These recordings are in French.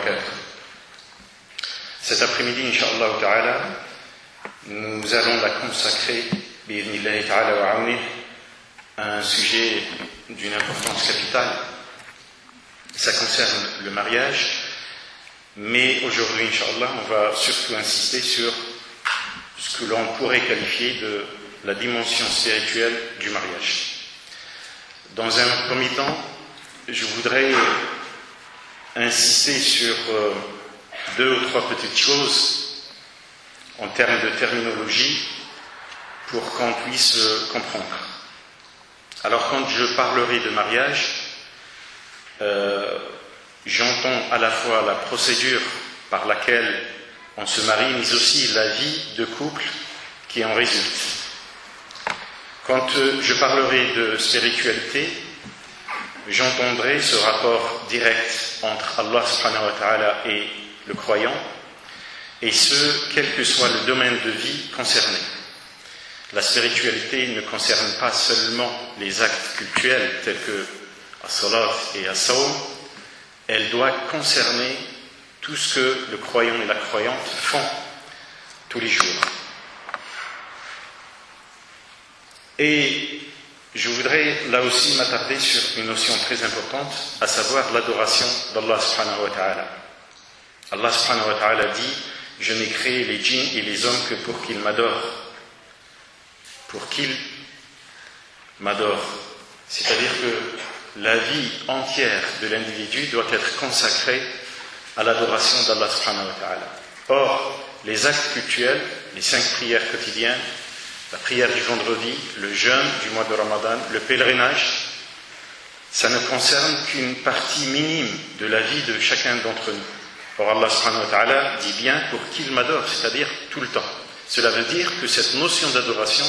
barakatuh. Cet après-midi, Inch'Allah ta'ala, nous allons la consacrer, bi'idhnillahi ta'ala wa a'unih, à un sujet d'une importance capitale. Ça concerne le mariage, mais aujourd'hui, Inch'Allah, on va surtout insister sur ce que l'on pourrait qualifier de la dimension spirituelle du mariage. Dans un premier temps, je voudrais insister sur deux ou trois petites choses en termes de terminologie pour qu'on puisse comprendre. Alors, quand je parlerai de mariage, j'entends à la fois la procédure par laquelle on se marie, mais aussi la vie de couple qui en résulte. Quand je parlerai de spiritualité, j'entendrai ce rapport direct entre Allah subhanahu wa ta'ala et le croyant, et ce, quel que soit le domaine de vie concerné. La spiritualité ne concerne pas seulement les actes cultuels tels que as-salat et as-sawm, elle doit concerner tout ce que le croyant et la croyante font tous les jours. Et je voudrais là aussi m'attarder sur une notion très importante, à savoir l'adoration d'Allah subhanahu wa ta'ala. Allah subhanahu wa ta'ala dit: je n'ai créé les djinns et les hommes que pour qu'ils m'adorent. Pour qu'ils m'adorent. C'est-à-dire que la vie entière de l'individu doit être consacrée à l'adoration d'Allah subhanahu wa ta'ala. Or, les actes cultuels, les 5 prières quotidiennes, la prière du vendredi, le jeûne du mois de Ramadan, le pèlerinage, ça ne concerne qu'une partie minime de la vie de chacun d'entre nous. Or Allah subhanahu wa ta'ala dit bien pour qu'il m'adore, c'est-à-dire tout le temps. Cela veut dire que cette notion d'adoration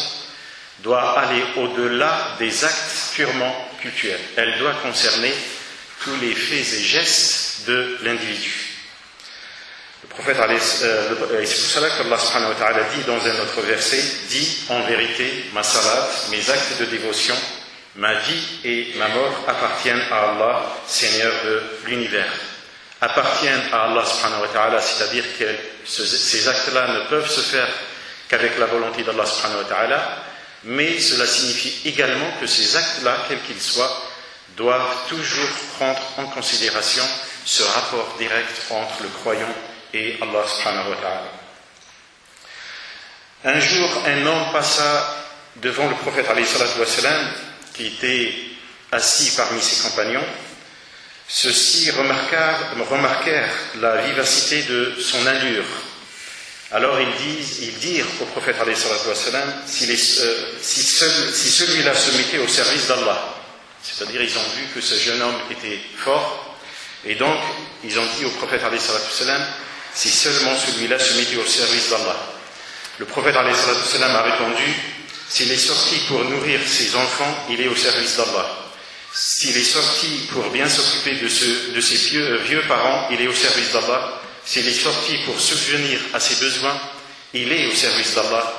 doit aller au-delà des actes purement cultuels. Elle doit concerner tous les faits et gestes de l'individu. Le prophète, et c'est pour cela qu'Allah subhanahu wa ta'ala dit dans un autre verset, dit en vérité, ma salat, mes actes de dévotion, ma vie et ma mort appartiennent à Allah, Seigneur de l'univers. Appartiennent à Allah subhanahu wa ta'ala, c'est-à-dire que ces actes-là ne peuvent se faire qu'avec la volonté d'Allah subhanahu wa ta'ala, mais cela signifie également que ces actes-là, quels qu'ils soient, doivent toujours prendre en considération ce rapport direct entre le croyant et Allah subhanahu wa ta'ala. Un jour, un homme passa devant le prophète alayhi salatu wa salam, qui était assis parmi ses compagnons. Ceux-ci remarquèrent la vivacité de son allure. Alors ils dirent au prophète alayhi salatu wa salam, si celui-là se mettait au service d'Allah, c'est-à-dire ils ont vu que ce jeune homme était fort, et donc ils ont dit au prophète alayhi salatu wa salam, si seulement celui-là se mettait au service d'Allah. Le prophète alayhi salatu wa salam a répondu, s'il est sorti pour nourrir ses enfants, il est au service d'Allah. S'il est sorti pour bien s'occuper de ses vieux parents, il est au service d'Allah. S'il est sorti pour subvenir à ses besoins, il est au service d'Allah.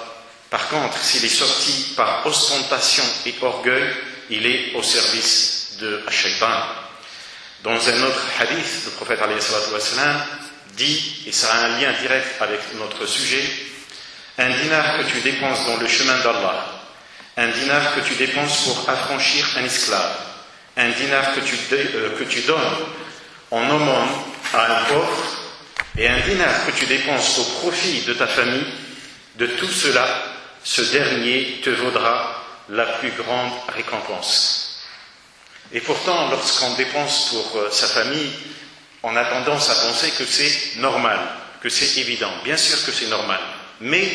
Par contre, s'il est sorti par ostentation et orgueil, il est au service de Shaitan. Dans un autre hadith, le prophète alayhi salatu wa salam dit, et ça a un lien direct avec notre sujet, un dinar que tu dépenses dans le chemin d'Allah, un dinar que tu dépenses pour affranchir un esclave, un dinar que tu donnes en aumône à un pauvre, et un dinar que tu dépenses au profit de ta famille, de tout cela, ce dernier te vaudra la plus grande récompense. Et pourtant, lorsqu'on dépense pour sa famille, on a tendance à penser que c'est normal, que c'est évident. Bien sûr que c'est normal, mais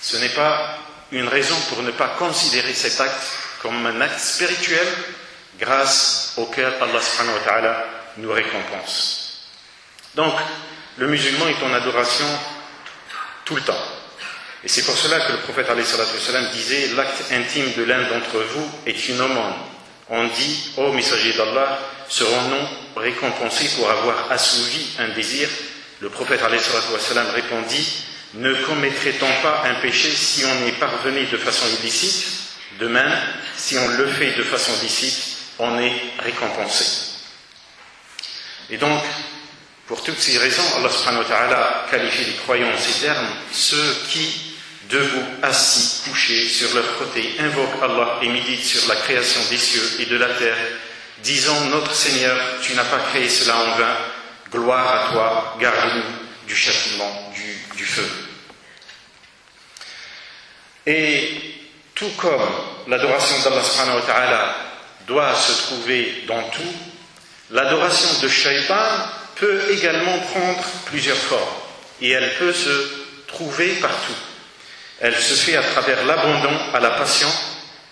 ce n'est pas une raison pour ne pas considérer cet acte comme un acte spirituel grâce auquel Allah subhanahu wa ta'ala nous récompense. Donc, le musulman est en adoration tout le temps. Et c'est pour cela que le prophète alayhi salatu wa salam disait, l'acte intime de l'un d'entre vous est une aumône. On dit, ô messager d'Allah, serons-nous récompensés pour avoir assouvi un désir? Le prophète alayhi salatu wa salam répondit, ne commettrait-on pas un péché si on y parvenait de façon illicite? De même, si on le fait de façon licite, on est récompensé. Et donc, Pour toutes ces raisons, Allah subhanahu wa ta'ala qualifie les croyants en ces termes: ceux qui, debout, assis, couchés sur leur côté, invoquent Allah et méditent sur la création des cieux et de la terre, disant: notre Seigneur, tu n'as pas créé cela en vain, gloire à toi, garde-nous du châtiment du feu. Et tout comme l'adoration d'Allah subhanahu wa ta'ala doit se trouver dans tout, l'adoration de Shaitan peut également prendre plusieurs formes, et elle peut se trouver partout. Elle se fait à travers l'abandon à la passion,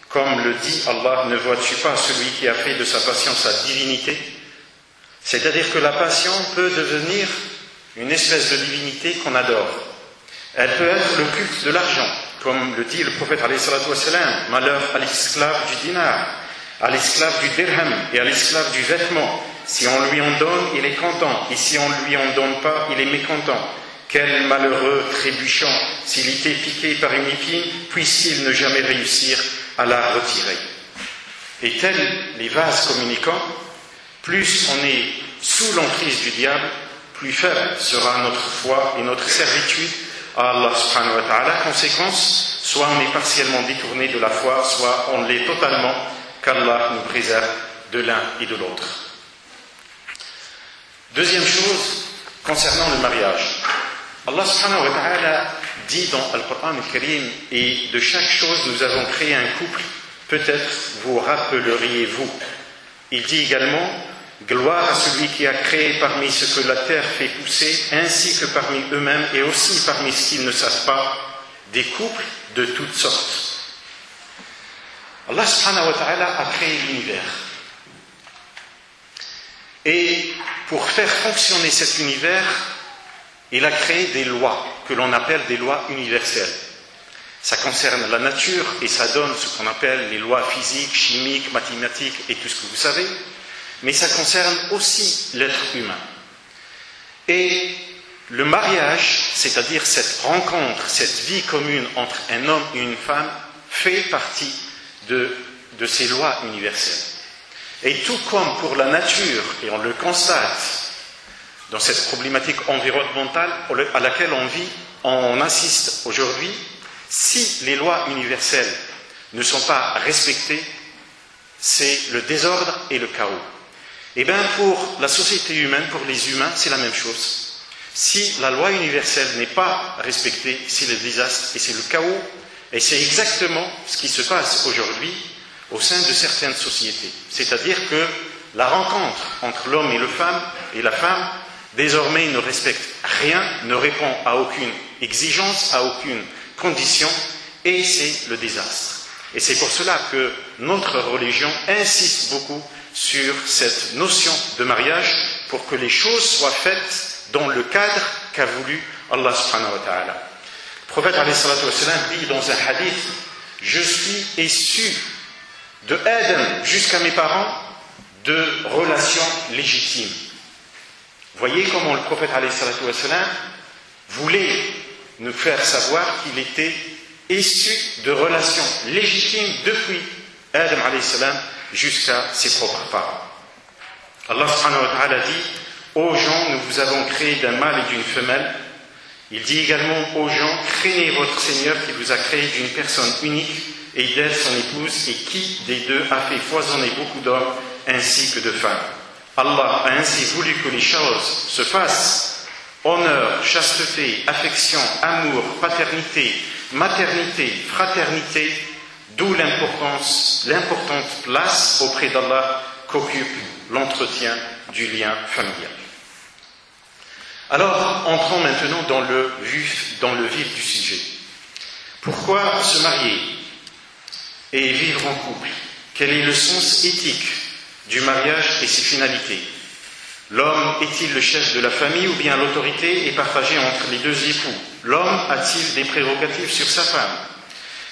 comme le dit Allah: ne vois-tu pas celui qui a fait de sa passion sa divinité? C'est-à-dire que la passion peut devenir une espèce de divinité qu'on adore. Elle peut être le culte de l'argent, comme le dit le prophète alayhi salatu wa salam: malheur à l'esclave du dinar, à l'esclave du dirham et à l'esclave du vêtement. Si on lui en donne, il est content, et si on ne lui en donne pas, il est mécontent. Quel malheureux trébuchant s'il était piqué par une épine, puisse-t-il ne jamais réussir à la retirer. Et tels les vases communicants, plus on est sous l'emprise du diable, plus faible sera notre foi et notre servitude à Allah subhanahu wa ta'ala. Conséquence, soit on est partiellement détourné de la foi, soit on l'est totalement, qu'Allah nous préserve de l'un et de l'autre. Deuxième chose, concernant le mariage. Allah subhanahu wa ta'ala dit dans Al-Qur'an al-Karim: et de chaque chose nous avons créé un couple, peut-être vous rappelleriez-vous. Il dit également: gloire à celui qui a créé parmi ce que la terre fait pousser, ainsi que parmi eux-mêmes et aussi parmi ce qu'ils ne savent pas, des couples de toutes sortes. Allah subhanahu wa ta'ala a créé l'univers. Et pour faire fonctionner cet univers, il a créé des lois que l'on appelle des lois universelles. Ça concerne la nature et ça donne ce qu'on appelle les lois physiques, chimiques, mathématiques et tout ce que vous savez. Mais ça concerne aussi l'être humain. Et le mariage, c'est-à-dire cette rencontre, cette vie commune entre un homme et une femme, fait partie de ces lois universelles. Et tout comme pour la nature, et on le constate dans cette problématique environnementale à laquelle on assiste aujourd'hui, si les lois universelles ne sont pas respectées, c'est le désordre et le chaos. Et bien pour la société humaine, pour les humains, c'est la même chose. Si la loi universelle n'est pas respectée, c'est le désastre et c'est le chaos. Et c'est exactement ce qui se passe aujourd'hui au sein de certaines sociétés. C'est-à-dire que la rencontre entre l'homme et la femme, désormais ne respecte rien, ne répond à aucune exigence, à aucune condition, et c'est le désastre. Et c'est pour cela que notre religion insiste beaucoup sur cette notion de mariage, pour que les choses soient faites dans le cadre qu'a voulu Allah subhanahu wa ta'ala. Le prophète alayhi salatu wa salam dit dans un hadith: je suis issu de Adam jusqu'à mes parents de relations légitimes. Voyez comment le prophète alayhi salatu wa salam voulait nous faire savoir qu'il était issu de relations légitimes depuis Adam alayhi salam jusqu'à ses propres parents. Allah subhanahu wa ta'ala dit: ô gens, nous vous avons créé d'un mâle et d'une femelle. Il dit également aux gens: craignez votre Seigneur qui vous a créé d'une personne unique et d'elle son épouse, et qui des deux a fait foisonner beaucoup d'hommes ainsi que de femmes. Allah a ainsi voulu que les choses se fassent: honneur, chasteté, affection, amour, paternité, maternité, fraternité, d'où l'importante place auprès d'Allah qu'occupe l'entretien du lien familial. Alors, entrons maintenant dans le vif du sujet. Pourquoi se marier et vivre en couple? Quel est le sens éthique du mariage et ses finalités? L'homme est-il le chef de la famille ou bien l'autorité est partagée entre les deux époux? L'homme a-t-il des prérogatives sur sa femme?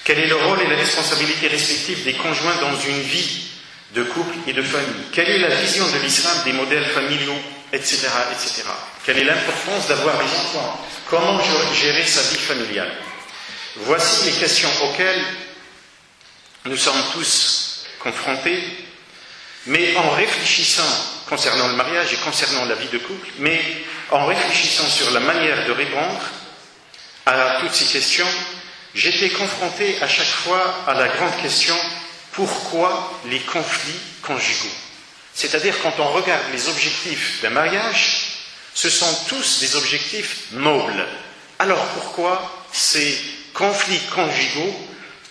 Quel est le rôle et la responsabilité respective des conjoints dans une vie de couple et de famille? Quelle est la vision de l'islam des modèles familiaux, etc., etc. Quelle est l'importance d'avoir des enfants? Comment gérer sa vie familiale? Voici les questions auxquelles nous sommes tous confrontés, mais en réfléchissant concernant le mariage et concernant la vie de couple, mais en réfléchissant sur la manière de répondre à toutes ces questions, j'étais confronté à chaque fois à la grande question: pourquoi les conflits conjugaux? C'est-à-dire, quand on regarde les objectifs d'un mariage, ce sont tous des objectifs nobles. Alors pourquoi ces conflits conjugaux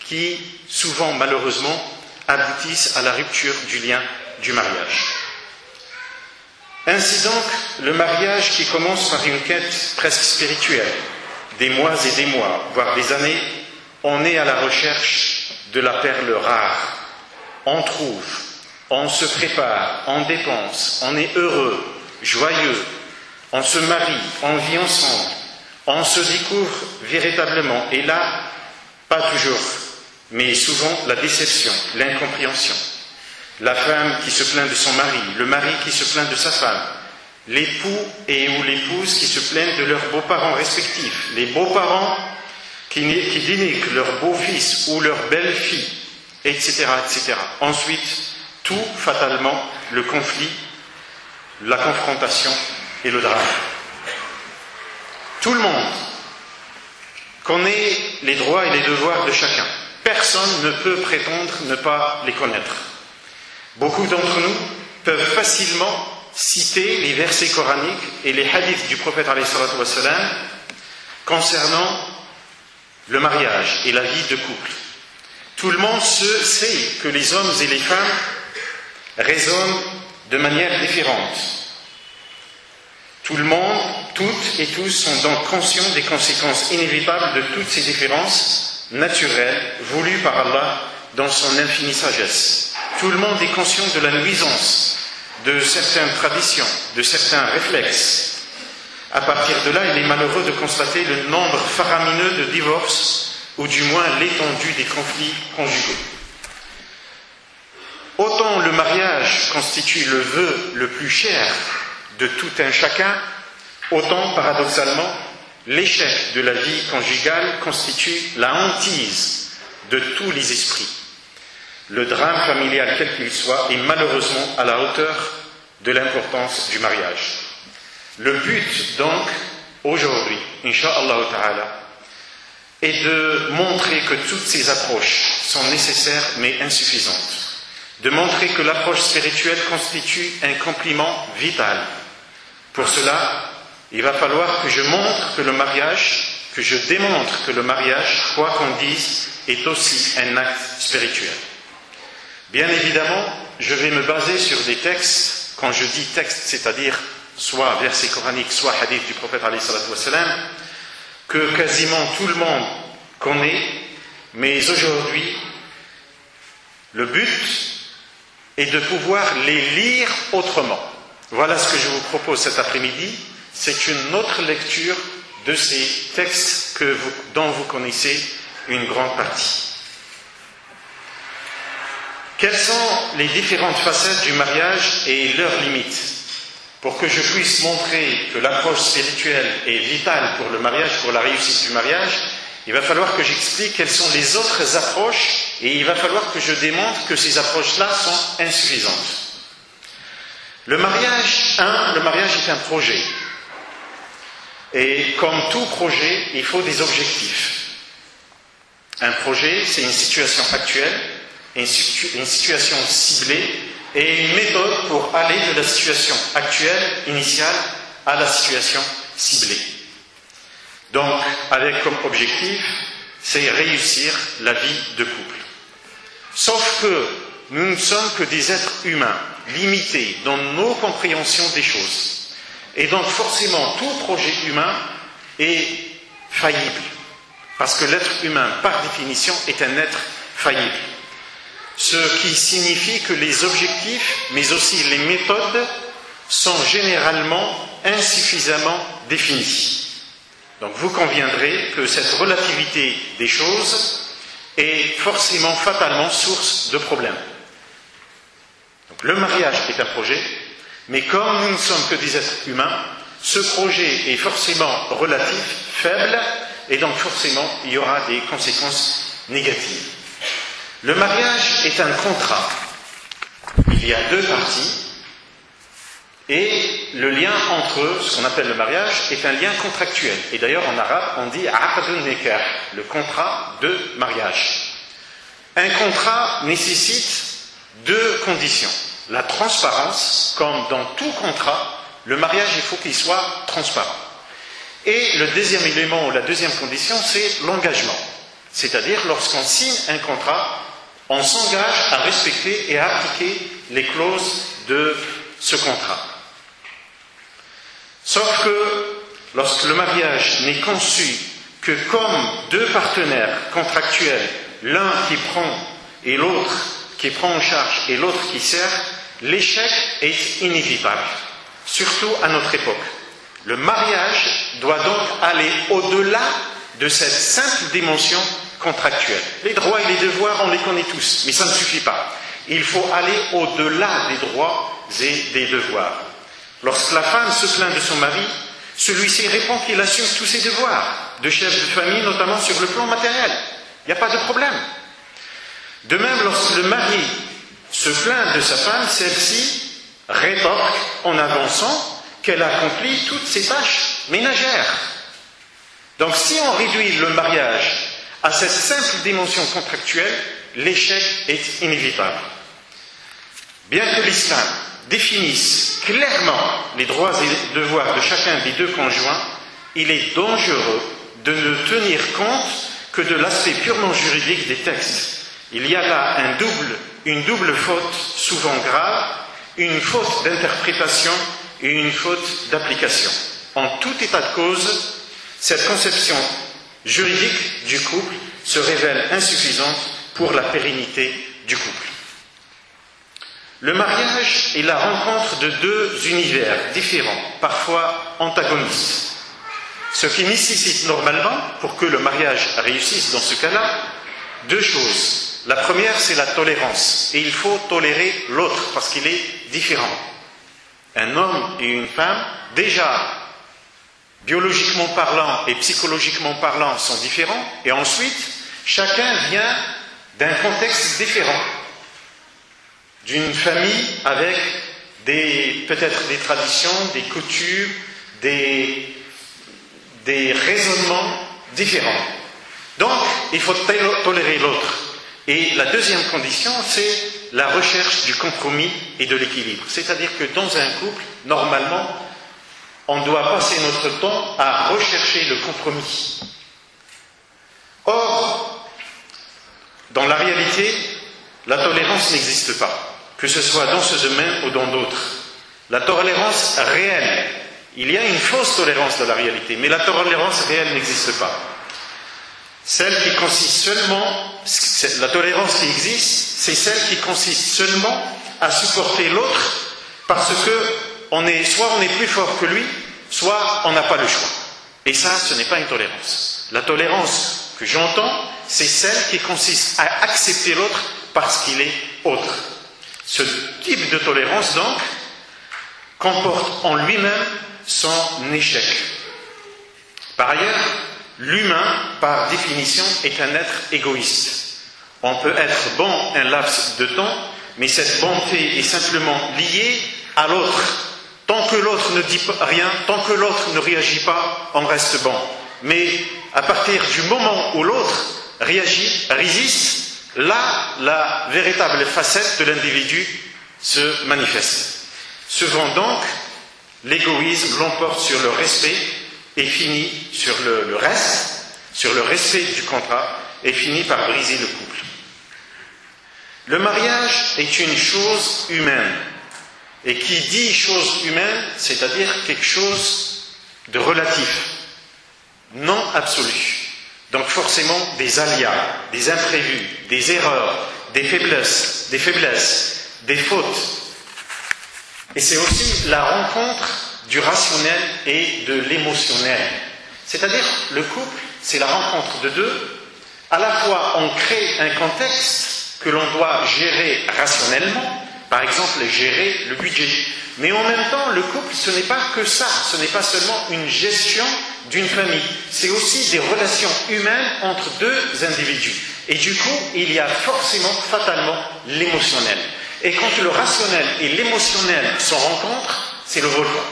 qui, souvent malheureusement, aboutissent à la rupture du lien du mariage? Ainsi donc, le mariage qui commence par une quête presque spirituelle, des mois et des mois, voire des années, on est à la recherche de la perle rare. On trouve, on se prépare, on dépense, on est heureux, joyeux, on se marie, on vit ensemble, on se découvre véritablement. Et là, pas toujours, mais souvent la déception, l'incompréhension. La femme qui se plaint de son mari, le mari qui se plaint de sa femme, l'époux et ou l'épouse qui se plaignent de leurs beaux-parents respectifs, les beaux-parents qui dénigrent leur beau-fils ou leur belle-fille, etc., etc. Ensuite, tout fatalement, le conflit, la confrontation et le drame. Tout le monde connaît les droits et les devoirs de chacun. Personne ne peut prétendre ne pas les connaître. Beaucoup d'entre nous peuvent facilement citer les versets coraniques et les hadiths du prophète alayhi salatu wa salam concernant le mariage et la vie de couple. Tout le monde sait que les hommes et les femmes raisonnent de manière différente. Tout le monde, toutes et tous sont donc conscients des conséquences inévitables de toutes ces différences naturelles voulues par Allah dans son infinie sagesse. Tout le monde est conscient de la nuisance de certaines traditions, de certains réflexes. À partir de là, il est malheureux de constater le nombre faramineux de divorces, ou du moins l'étendue des conflits conjugaux. Autant le mariage constitue le vœu le plus cher de tout un chacun, autant, paradoxalement, l'échec de la vie conjugale constitue la hantise de tous les esprits. Le drame familial, quel qu'il soit, est malheureusement à la hauteur de l'importance du mariage. Le but, donc, aujourd'hui, Inch'Allah ta'ala, est de montrer que toutes ces approches sont nécessaires mais insuffisantes. De montrer que l'approche spirituelle constitue un complément vital. Pour cela, il va falloir que je montre que le mariage, que je démontre que le mariage, quoi qu'on dise, est aussi un acte spirituel. Bien évidemment, je vais me baser sur des textes, quand je dis texte, c'est-à-dire soit versets coraniques, soit hadith du prophète alayhi salatu wa salam, que quasiment tout le monde connaît, mais aujourd'hui, le but est de pouvoir les lire autrement. Voilà ce que je vous propose cet après-midi. C'est une autre lecture de ces textes dont vous connaissez une grande partie. Quelles sont les différentes facettes du mariage et leurs limites? Pour que je puisse montrer que l'approche spirituelle est vitale pour le mariage, pour la réussite du mariage, il va falloir que j'explique quelles sont les autres approches et il va falloir que je démontre que ces approches-là sont insuffisantes. Le mariage est un projet. Et comme tout projet, il faut des objectifs. Un projet, c'est une situation actuelle, une situation ciblée et une méthode pour aller de la situation actuelle, initiale, à la situation ciblée. Donc, avec comme objectif, c'est réussir la vie de couple. Sauf que nous ne sommes que des êtres humains, limités dans nos compréhensions des choses. Et donc, forcément, tout projet humain est faillible. Parce que l'être humain, par définition, est un être faillible. Ce qui signifie que les objectifs, mais aussi les méthodes, sont généralement insuffisamment définis. Donc vous conviendrez que cette relativité des choses est forcément, fatalement, source de problèmes. Donc le mariage est un projet, mais comme nous ne sommes que des êtres humains, ce projet est forcément relatif, faible, et donc forcément il y aura des conséquences négatives. Le mariage est un contrat. Il y a deux parties. Et le lien entre eux, ce qu'on appelle le mariage, est un lien contractuel. Et d'ailleurs, en arabe, on dit aqdun nikah, le contrat de mariage. Un contrat nécessite deux conditions. La transparence, comme dans tout contrat, le mariage, il faut qu'il soit transparent. Et le deuxième élément, ou la deuxième condition, c'est l'engagement. C'est-à-dire, lorsqu'on signe un contrat, on s'engage à respecter et à appliquer les clauses de ce contrat. Sauf que lorsque le mariage n'est conçu que comme deux partenaires contractuels, l'un qui prend et l'autre qui prend en charge et l'autre qui sert, l'échec est inévitable, surtout à notre époque. Le mariage doit donc aller au-delà de cette simple dimension contractuelle. Les droits et les devoirs, on les connaît tous, mais ça ne suffit pas. Il faut aller au-delà des droits et des devoirs. Lorsque la femme se plaint de son mari, celui-ci répond qu'il assume tous ses devoirs de chef de famille, notamment sur le plan matériel. Il n'y a pas de problème. De même, lorsque le mari se plaint de sa femme, celle-ci rétorque en avançant qu'elle accomplit toutes ses tâches ménagères. Donc si on réduit le mariage à cette simple dimension contractuelle, l'échec est inévitable. Bien que l'islam définisse clairement les droits et devoirs de chacun des deux conjoints, il est dangereux de ne tenir compte que de l'aspect purement juridique des textes. Il y a là une double faute souvent grave, une faute d'interprétation et une faute d'application. En tout état de cause, cette conception juridique du couple se révèle insuffisante pour la pérennité du couple. Le mariage est la rencontre de deux univers différents, parfois antagonistes. Ce qui nécessite normalement, pour que le mariage réussisse dans ce cas-là, deux choses. La première, c'est la tolérance. Et il faut tolérer l'autre parce qu'il est différent. Un homme et une femme, déjà, biologiquement parlant et psychologiquement parlant, sont différents. Et ensuite, chacun vient d'un contexte différent. D'une famille avec peut-être des traditions, des coutumes, des raisonnements différents. Donc, il faut tolérer l'autre. Et la deuxième condition, c'est la recherche du compromis et de l'équilibre. C'est-à-dire que dans un couple, normalement, on doit passer notre temps à rechercher le compromis. Or, dans la réalité, la tolérance n'existe pas, que ce soit dans ce domaine ou dans d'autres. La tolérance réelle, il y a une fausse tolérance dans la réalité, mais la tolérance réelle n'existe pas. Celle qui consiste seulement, la tolérance qui existe, c'est celle qui consiste seulement à supporter l'autre parce que soit on est plus fort que lui, soit on n'a pas le choix. Et ça, ce n'est pas une tolérance. La tolérance que j'entends, c'est celle qui consiste à accepter l'autre parce qu'il est autre. Ce type de tolérance, donc, comporte en lui-même son échec. Par ailleurs, l'humain, par définition, est un être égoïste. On peut être bon un laps de temps, mais cette bonté est simplement liée à l'autre. Tant que l'autre ne dit rien, tant que l'autre ne réagit pas, on reste bon. Mais à partir du moment où l'autre réagit, résiste, là, la véritable facette de l'individu se manifeste. Souvent donc, l'égoïsme l'emporte sur le respect et finit sur le reste, sur le respect du contrat, et finit par briser le couple. Le mariage est une chose humaine. Et qui dit chose humaine, c'est-à-dire quelque chose de relatif, non absolu. Donc forcément des aléas, des imprévus, des erreurs, des faiblesses, des fautes. Et c'est aussi la rencontre du rationnel et de l'émotionnel. C'est-à-dire le couple, c'est la rencontre de deux. À la fois on crée un contexte que l'on doit gérer rationnellement, par exemple gérer le budget. Mais en même temps, le couple, ce n'est pas que ça, ce n'est pas seulement une gestion d'une famille, c'est aussi des relations humaines entre deux individus. Et du coup, il y a forcément, fatalement, l'émotionnel. Et quand le rationnel et l'émotionnel se rencontrent, c'est le volcan.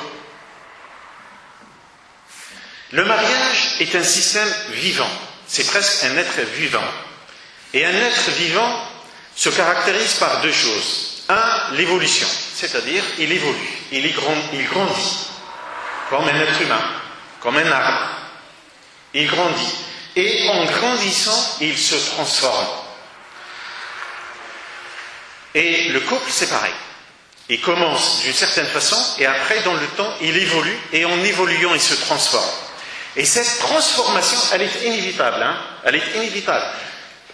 Le mariage est un système vivant, c'est presque un être vivant. Et un être vivant se caractérise par deux choses. Un, l'évolution, c'est-à-dire il évolue, il grandit, comme un être humain, comme un arbre. Il grandit. Et en grandissant, il se transforme. Et le couple, c'est pareil. Il commence d'une certaine façon, et après, dans le temps, il évolue, et en évoluant, il se transforme. Et cette transformation, elle est inévitable. Elle est inévitable.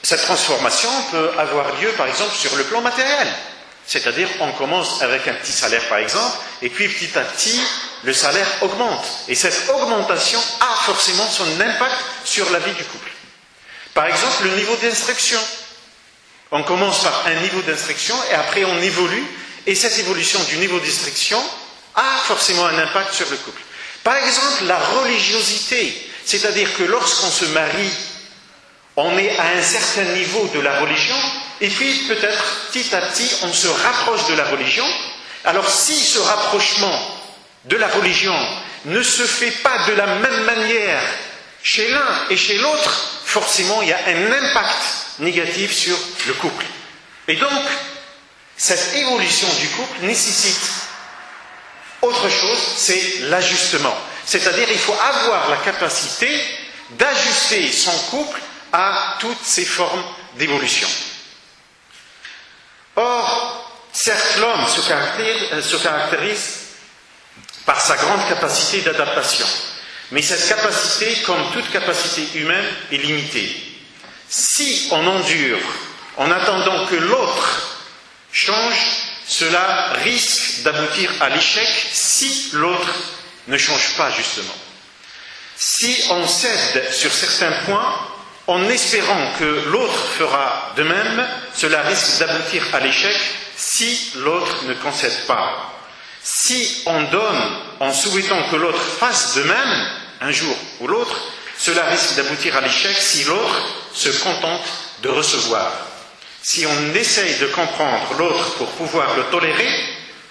Cette transformation peut avoir lieu, par exemple, sur le plan matériel. C'est-à-dire, on commence avec un petit salaire, par exemple, et puis petit à petit, le salaire augmente. Et cette augmentation a forcément son impact sur la vie du couple. Par exemple, le niveau d'instruction. On commence par un niveau d'instruction, et après on évolue, et cette évolution du niveau d'instruction a forcément un impact sur le couple. Par exemple, la religiosité, c'est-à-dire que lorsqu'on se marie, on est à un certain niveau de la religion, et puis peut-être petit à petit on se rapproche de la religion. Alors si ce rapprochement de la religion ne se fait pas de la même manière chez l'un et chez l'autre, forcément il y a un impact négatif sur le couple. Et donc, cette évolution du couple nécessite autre chose, c'est l'ajustement. C'est-à-dire il faut avoir la capacité d'ajuster son couple à toutes ces formes d'évolution. Or, certes, l'homme se caractérise par sa grande capacité d'adaptation. Mais cette capacité, comme toute capacité humaine, est limitée. Si on endure en attendant que l'autre change, cela risque d'aboutir à l'échec si l'autre ne change pas, justement. Si on cède sur certains points, en espérant que l'autre fera de même, cela risque d'aboutir à l'échec si l'autre ne concède pas. Si on donne en souhaitant que l'autre fasse de même, un jour ou l'autre, cela risque d'aboutir à l'échec si l'autre se contente de recevoir. Si on essaye de comprendre l'autre pour pouvoir le tolérer,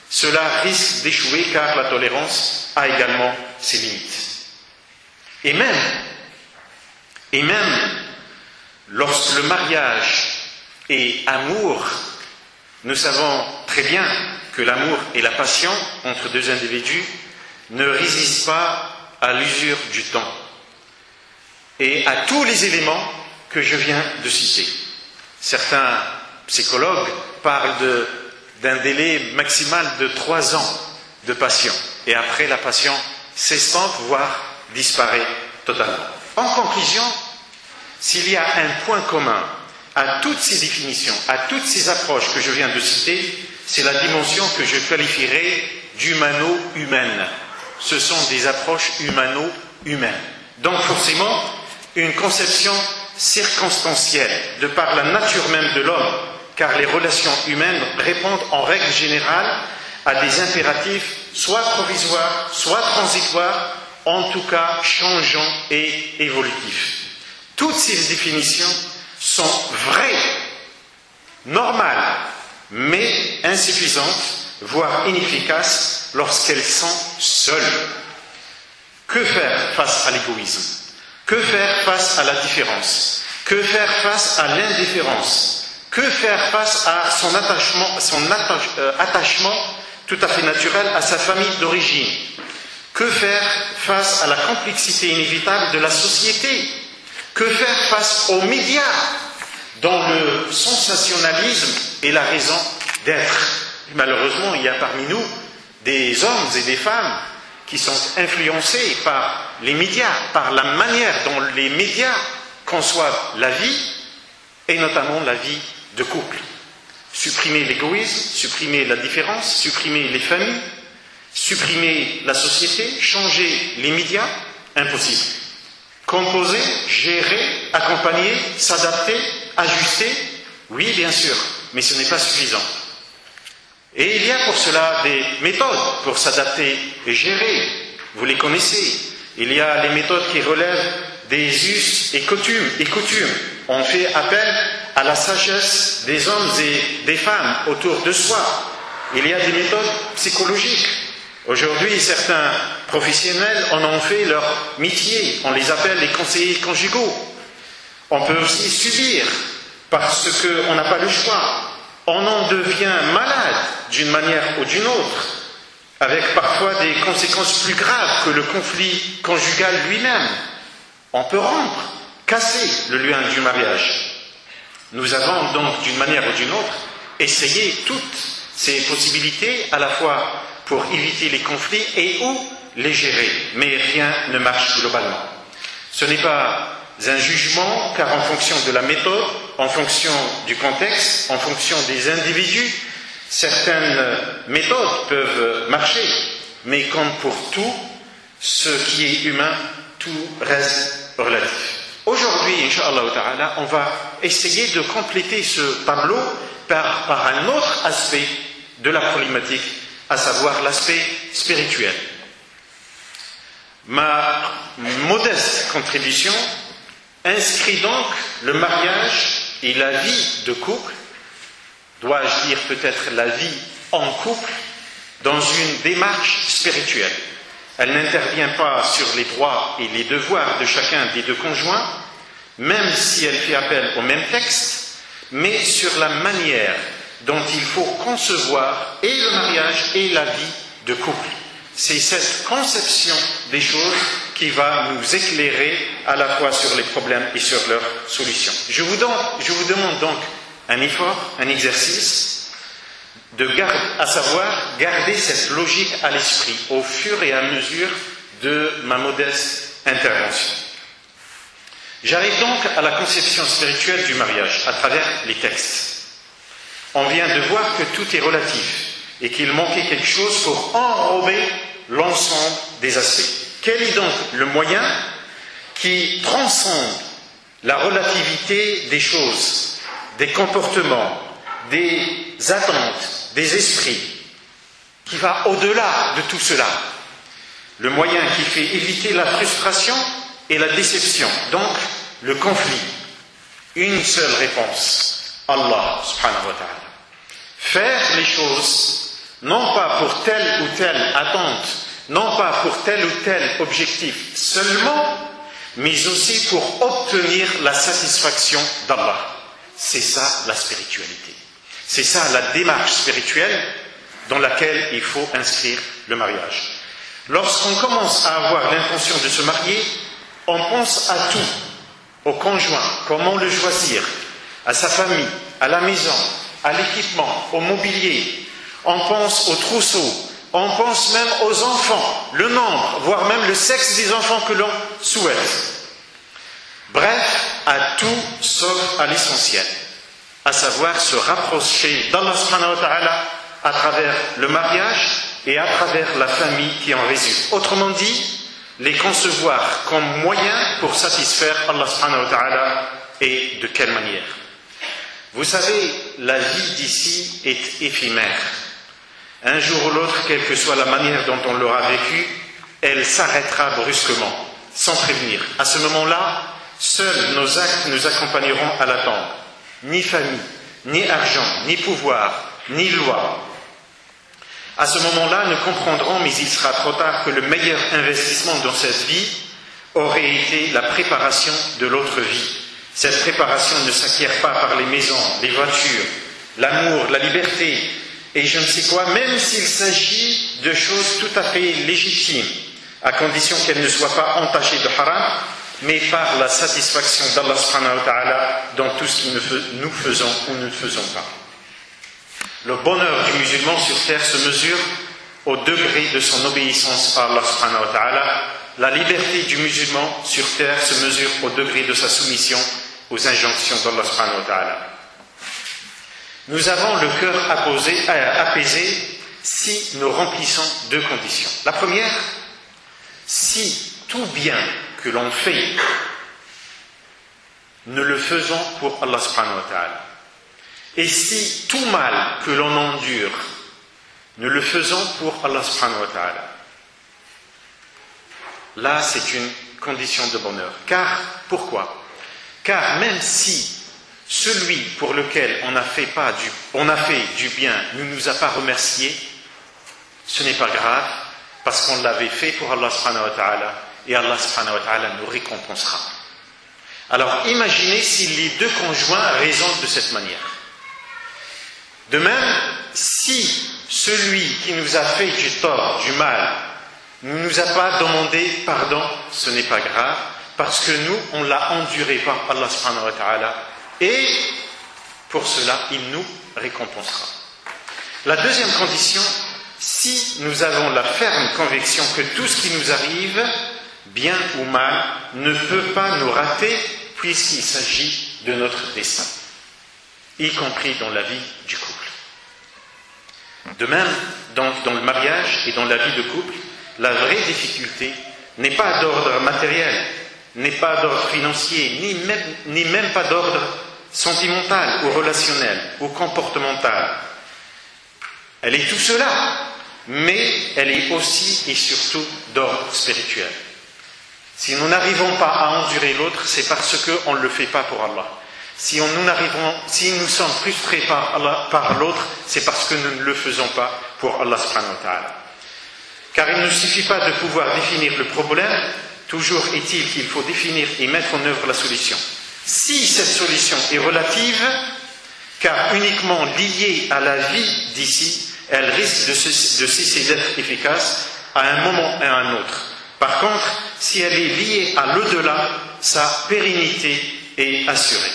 cela risque d'échouer car la tolérance a également ses limites. Et même, lorsque le mariage est amour, nous savons très bien que l'amour et la passion entre deux individus ne résistent pas à l'usure du temps et à tous les éléments que je viens de citer. Certains psychologues parlent d'un délai maximal de 3 ans de passion, et après la passion s'estompe, voire disparaît totalement. En conclusion, s'il y a un point commun à toutes ces définitions, à toutes ces approches que je viens de citer, c'est la dimension que je qualifierais d'humano-humaine. Ce sont des approches humano-humaines. Donc forcément, une conception circonstancielle, de par la nature même de l'homme, car les relations humaines répondent en règle générale à des impératifs soit provisoires, soit transitoires, en tout cas changeants et évolutifs. Toutes ces définitions sont vraies, normales, mais insuffisantes, voire inefficaces lorsqu'elles sont seules. Que faire face à l'égoïsme? Que faire face à la différence? Que faire face à l'indifférence? Que faire face à son attachement tout à fait naturel à sa famille d'origine? Que faire face à la complexité inévitable de la société? Que faire face aux médias dont le sensationnalisme est la raison d'être? Malheureusement, il y a parmi nous des hommes et des femmes qui sont influencés par les médias, par la manière dont les médias conçoivent la vie, et notamment la vie de couple. Supprimer l'égoïsme, supprimer la différence, supprimer les familles, supprimer la société, changer les médias, impossible. Composer, gérer, accompagner, s'adapter, ajuster, oui bien sûr, mais ce n'est pas suffisant. Et il y a pour cela des méthodes pour s'adapter et gérer, vous les connaissez. Il y a les méthodes qui relèvent des us et coutumes. On fait appel à la sagesse des hommes et des femmes autour de soi. Il y a des méthodes psychologiques. Aujourd'hui, certains professionnels en ont fait leur métier. On les appelle les conseillers conjugaux. On peut aussi subir parce qu'on n'a pas le choix. On en devient malade d'une manière ou d'une autre, avec parfois des conséquences plus graves que le conflit conjugal lui-même. On peut rompre, casser le lien du mariage. Nous avons donc, d'une manière ou d'une autre, essayé toutes ces possibilités, à la fois pour éviter les conflits et ou les gérer. Mais rien ne marche globalement. Ce n'est pas un jugement, car en fonction de la méthode, en fonction du contexte, en fonction des individus, certaines méthodes peuvent marcher. Mais comme pour tout, ce qui est humain, tout reste relatif. Aujourd'hui, Inch'Allah Ta'ala, on va essayer de compléter ce tableau par un autre aspect de la problématique, à savoir l'aspect spirituel. Ma modeste contribution inscrit donc le mariage et la vie de couple, dois-je dire peut-être la vie en couple, dans une démarche spirituelle. Elle n'intervient pas sur les droits et les devoirs de chacun des deux conjoints, même si elle fait appel au même texte, mais sur la manière dont il faut concevoir et le mariage et la vie de couple. C'est cette conception des choses qui va nous éclairer à la fois sur les problèmes et sur leurs solutions. Je vous demande donc un effort, un exercice, à savoir garder cette logique à l'esprit au fur et à mesure de ma modeste intervention. J'arrive donc à la conception spirituelle du mariage à travers les textes. On vient de voir que tout est relatif et qu'il manquait quelque chose pour enrober l'ensemble des aspects. Quel est donc le moyen qui transcende la relativité des choses, des comportements, des attentes, des esprits, qui va au-delà de tout cela? Le moyen qui fait éviter la frustration et la déception, donc le conflit. Une seule réponse, Allah subhanahu wa ta'ala. Faire les choses, non pas pour telle ou telle attente, non pas pour tel ou tel objectif seulement, mais aussi pour obtenir la satisfaction d'Allah. C'est ça la spiritualité. C'est ça la démarche spirituelle dans laquelle il faut inscrire le mariage. Lorsqu'on commence à avoir l'intention de se marier, on pense à tout, au conjoint, comment le choisir, à sa famille, à la maison, à l'équipement, au mobilier. On pense au trousseau, on pense même aux enfants, le nombre, voire même le sexe des enfants que l'on souhaite. Bref, à tout sauf à l'essentiel, à savoir se rapprocher d'Allah subhanahu wa ta'ala à travers le mariage et à travers la famille qui en résulte. Autrement dit, les concevoir comme moyen pour satisfaire Allah subhanahu wa ta'ala, et de quelle manière? Vous savez, la vie d'ici est éphémère. Un jour ou l'autre, quelle que soit la manière dont on l'aura vécue, elle s'arrêtera brusquement, sans prévenir. À ce moment-là, seuls nos actes nous accompagneront à la tombe. Ni famille, ni argent, ni pouvoir, ni loi. À ce moment-là, nous comprendrons, mais il sera trop tard, que le meilleur investissement dans cette vie aurait été la préparation de l'autre vie. Cette préparation ne s'acquiert pas par les maisons, les voitures, l'amour, la liberté, et je ne sais quoi, même s'il s'agit de choses tout à fait légitimes, à condition qu'elles ne soient pas entachées de haram, mais par la satisfaction d'Allah subhanahu wa ta'ala dans tout ce que nous faisons ou nous ne faisons pas. Le bonheur du musulman sur terre se mesure au degré de son obéissance à Allah subhanahu wa ta'ala. La liberté du musulman sur terre se mesure au degré de sa soumission aux injonctions d'Allah subhanahu wa ta'ala. Nous avons le cœur apaisé si nous remplissons deux conditions. La première, si tout bien que l'on fait, nous le faisons pour Allah subhanahu wa ta'ala. Et si tout mal que l'on endure, nous le faisons pour Allah subhanahu wa ta'ala. Là, c'est une condition de bonheur. Car, pourquoi? Car même si celui pour lequel on a fait du bien ne nous a pas remercié, ce n'est pas grave, parce qu'on l'avait fait pour Allah subhanahu wa ta'ala, et Allah subhanahu wa ta'ala nous récompensera. Alors imaginez si les deux conjoints raisonnent de cette manière. De même, si celui qui nous a fait du tort, du mal, ne nous a pas demandé pardon, ce n'est pas grave, parce que nous, on l'a enduré par Allah subhanahu wa ta'ala, et pour cela, il nous récompensera. La deuxième condition, si nous avons la ferme conviction que tout ce qui nous arrive, bien ou mal, ne peut pas nous rater puisqu'il s'agit de notre destin, y compris dans la vie du couple. De même, dans le mariage et dans la vie de couple, la vraie difficulté n'est pas d'ordre matériel, n'est pas d'ordre financier, ni même pas d'ordre sentimental ou relationnel ou comportemental. Elle est tout cela, mais elle est aussi et surtout d'ordre spirituel. Si nous n'arrivons pas à endurer l'autre, c'est parce qu'on ne le fait pas pour Allah. Si nous sommes frustrés par l'autre, c'est parce que nous ne le faisons pas pour Allah subhanahu wa ta'ala. Car il ne suffit pas de pouvoir définir le problème, toujours est-il qu'il faut définir et mettre en œuvre la solution. Si cette solution est relative, car uniquement liée à la vie d'ici, elle risque de cesser d'être efficace à un moment et à un autre. Par contre, si elle est liée à l'au-delà, sa pérennité est assurée.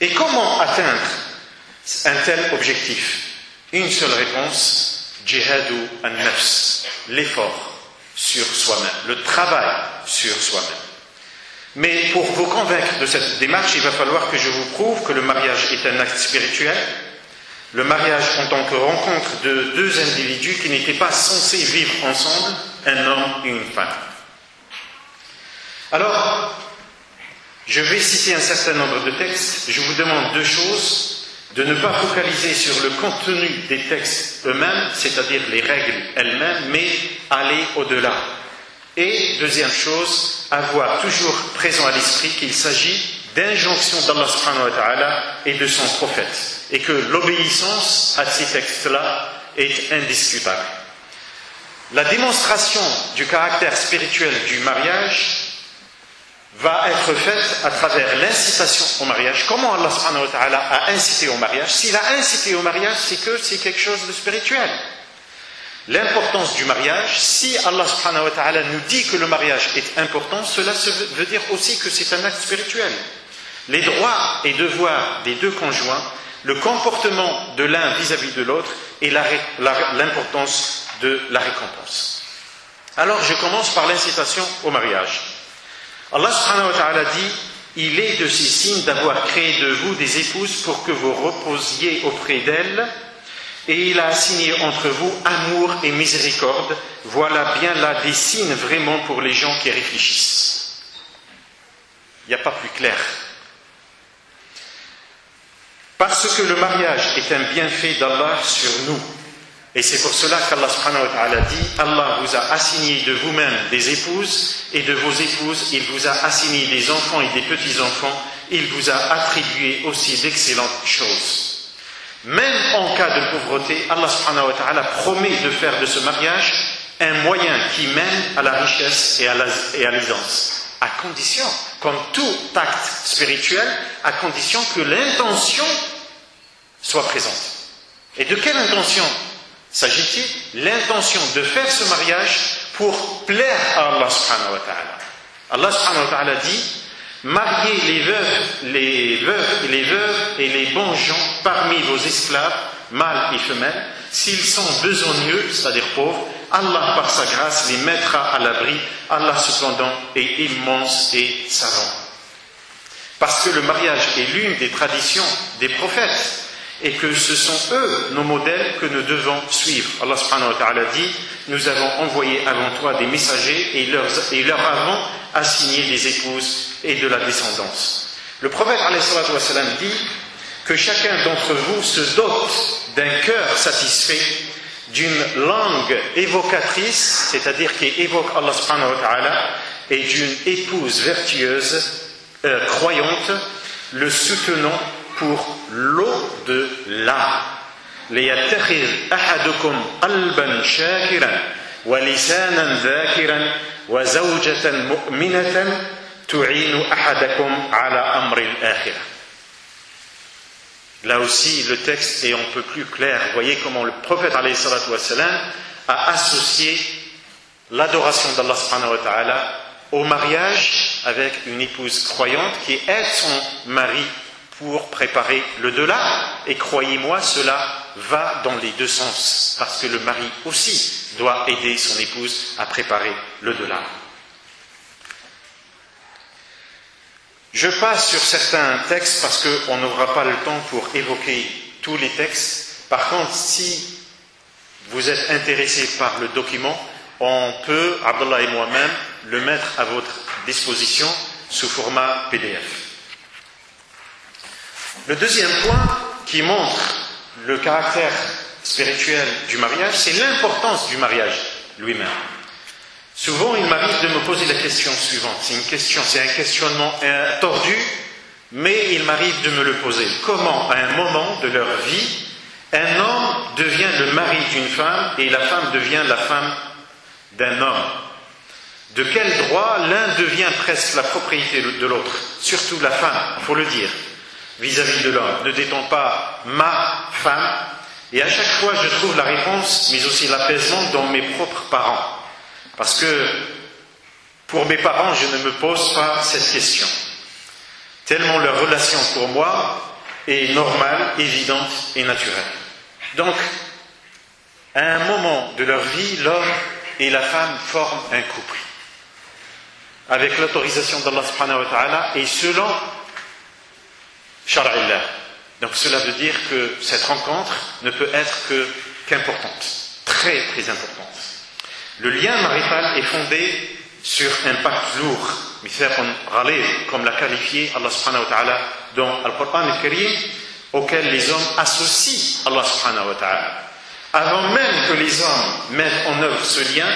Et comment atteindre un tel objectif? Une seule réponse, jihadu an-nafs, l'effort sur soi-même, le travail sur soi-même. Mais pour vous convaincre de cette démarche, il va falloir que je vous prouve que le mariage est un acte spirituel. Le mariage en tant que rencontre de deux individus qui n'étaient pas censés vivre ensemble, un homme et une femme. Alors, je vais citer un certain nombre de textes. Je vous demande deux choses. De ne pas focaliser sur le contenu des textes eux-mêmes, c'est-à-dire les règles elles-mêmes, mais aller au-delà. Et deuxième chose, avoir toujours présent à l'esprit qu'il s'agit d'injonction d'Allah subhanahu wa ta'ala et de son prophète, et que l'obéissance à ces textes-là est indiscutable. La démonstration du caractère spirituel du mariage va être faite à travers l'incitation au mariage. Comment Allah subhanahu wa ta'ala a incité au mariage? S'il a incité au mariage, c'est que c'est quelque chose de spirituel. L'importance du mariage, si Allah subhanahu wa ta'ala nous dit que le mariage est important, cela veut dire aussi que c'est un acte spirituel. Les droits et devoirs des deux conjoints, le comportement de l'un vis-à-vis de l'autre et l'importance de la récompense. Alors je commence par l'incitation au mariage. Allah subhanahu wa ta'ala dit: il est de ces signes d'avoir créé de vous des épouses pour que vous reposiez auprès d'elles, et il a assigné entre vous amour et miséricorde. Voilà bien là des signes vraiment pour les gens qui réfléchissent. Il n'y a pas plus clair. Parce que le mariage est un bienfait d'Allah sur nous. Et c'est pour cela qu'Allah subhanahu wa ta'ala dit: Allah vous a assigné de vous-même des épouses, et de vos épouses, il vous a assigné des enfants et des petits-enfants, il vous a attribué aussi d'excellentes choses. Même en cas de pauvreté, Allah subhanahu wa ta'ala promet de faire de ce mariage un moyen qui mène à la richesse et à l'aisance. À condition, comme tout acte spirituel, à condition que l'intention soit présente. Et de quelle intention s'agit-il? L'intention de faire ce mariage pour plaire à Allah subhanahu wa ta'ala. Allah subhanahu wa ta'ala dit: mariez les veuves et les bons gens parmi vos esclaves, mâles et femelles, s'ils sont besogneux, c'est-à-dire pauvres, Allah par sa grâce les mettra à l'abri. Allah cependant est immense et savant. Parce que le mariage est l'une des traditions des prophètes, et que ce sont eux nos modèles que nous devons suivre. Allah subhanahu wa ta'ala dit: nous avons envoyé avant toi des messagers et leur avons assigné des épouses et de la descendance. Le prophète alayhi salatu wa salam dit que chacun d'entre vous se dote d'un cœur satisfait, d'une langue évocatrice, c'est-à-dire qui évoque Allah subhanahu wa ta'ala, et d'une épouse vertueuse, croyante, le soutenant pour l'au-delà. ليتخذ أحدكم قلبا شاكرا وَلِسَانًا ذَاكِرًا وَزَوْجَةً مُؤْمِنَةً تُعِينُ أَحَدَكُمْ عَلَى أَمْرِ الْآخِرَةِ. Là aussi, le texte est un peu plus clair. Vous voyez comment le prophète alayhi salatu wa salam a associé l'adoration d'Allah subhanahu wa ta'ala au mariage avec une épouse croyante qui aide son mari pour préparer le delà. Et croyez-moi, cela va dans les deux sens, parce que le mari aussi doit aider son épouse à préparer le delà. Je passe sur certains textes parce qu'on n'aura pas le temps pour évoquer tous les textes. Par contre, si vous êtes intéressé par le document, on peut, Abdullah et moi-même, le mettre à votre disposition sous format PDF. Le deuxième point qui montre le caractère spirituel du mariage, c'est l'importance du mariage lui-même. Souvent, il m'arrive de me poser la question suivante. C'est un questionnement tordu, mais il m'arrive de me le poser. Comment, à un moment de leur vie, un homme devient le mari d'une femme et la femme devient la femme d'un homme? De quel droit l'un devient presque la propriété de l'autre? Surtout la femme, il faut le dire, vis-à-vis de l'homme. Ne dit-on pas ma femme? Et à chaque fois, je trouve la réponse, mais aussi l'apaisement dans mes propres parents. Parce que pour mes parents, je ne me pose pas cette question. Tellement leur relation pour moi est normale, évidente et naturelle. Donc, à un moment de leur vie, l'homme et la femme forment un couple. Avec l'autorisation d'Allah subhanahu wa ta'ala et selon Shar'illah. Donc cela veut dire que cette rencontre ne peut être qu'importante. Très très importante. Le lien marital est fondé sur un pacte lourd, comme l'a qualifié Allah subhanahu wa ta'ala dans Al-Qur'an al-Karim, auquel les hommes associent Allah subhanahu wa ta'ala. Avant même que les hommes mettent en œuvre ce lien,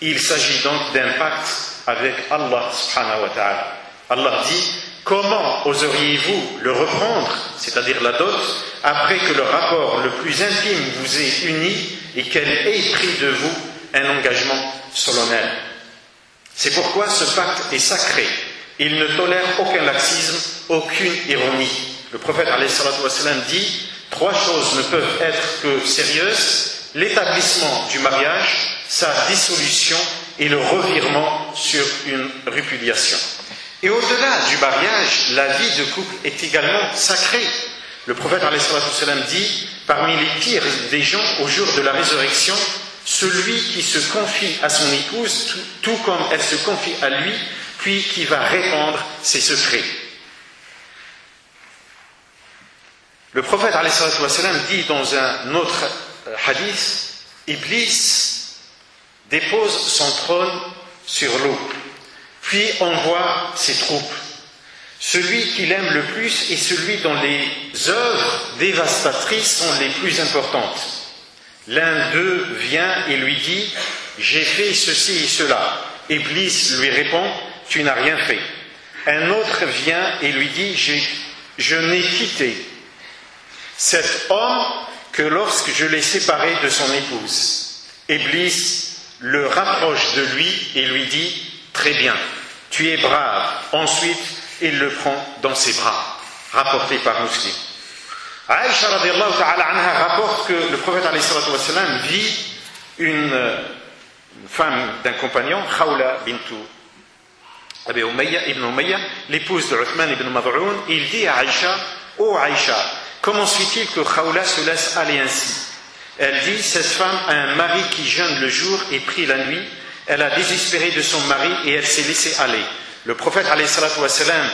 il s'agit donc d'un pacte avec Allah subhanahu wa ta'ala. Allah dit: comment oseriez-vous le reprendre, c'est-à-dire la dot, après que le rapport le plus intime vous ait uni et qu'elle ait pris de vous un engagement solennel? C'est pourquoi ce pacte est sacré. Il ne tolère aucun laxisme, aucune ironie. Le prophète alayhi salatu wa sallam dit: trois choses ne peuvent être que sérieuses: l'établissement du mariage, sa dissolution et le revirement sur une répudiation. Et au-delà du mariage, la vie de couple est également sacrée. Le prophète alayhi salatu wa sallam dit: parmi les pires des gens au jour de la résurrection, celui qui se confie à son épouse, tout comme elle se confie à lui, puis qui va répandre ses secrets. Le prophète alayhi salatu wa sallam dit dans un autre hadith: Iblis dépose son trône sur l'eau, puis envoie ses troupes. Celui qu'il aime le plus est celui dont les œuvres dévastatrices sont les plus importantes. L'un d'eux vient et lui dit: j'ai fait ceci et cela. Iblis lui répond: tu n'as rien fait. Un autre vient et lui dit: je n'ai quitté cet homme que lorsque je l'ai séparé de son épouse. Iblis le rapproche de lui et lui dit: très bien, tu es brave. Ensuite, il le prend dans ses bras. Rapporté par Muslim. Aïcha radiallahu ta'ala anha rapporte que le prophète alayhi salatu wa sallam vit une femme d'un compagnon, Khawla bintu Abi Umayya ibn Umayya, l'épouse de Uthman ibn Mad'un. Il dit à Aïcha: ô Aïcha, comment se fait-il que Khawla se laisse aller ainsi? Elle dit: cette femme a un mari qui jeûne le jour et prie la nuit. Elle a désespéré de son mari et elle s'est laissée aller. Le prophète alayhi salatu wa sallam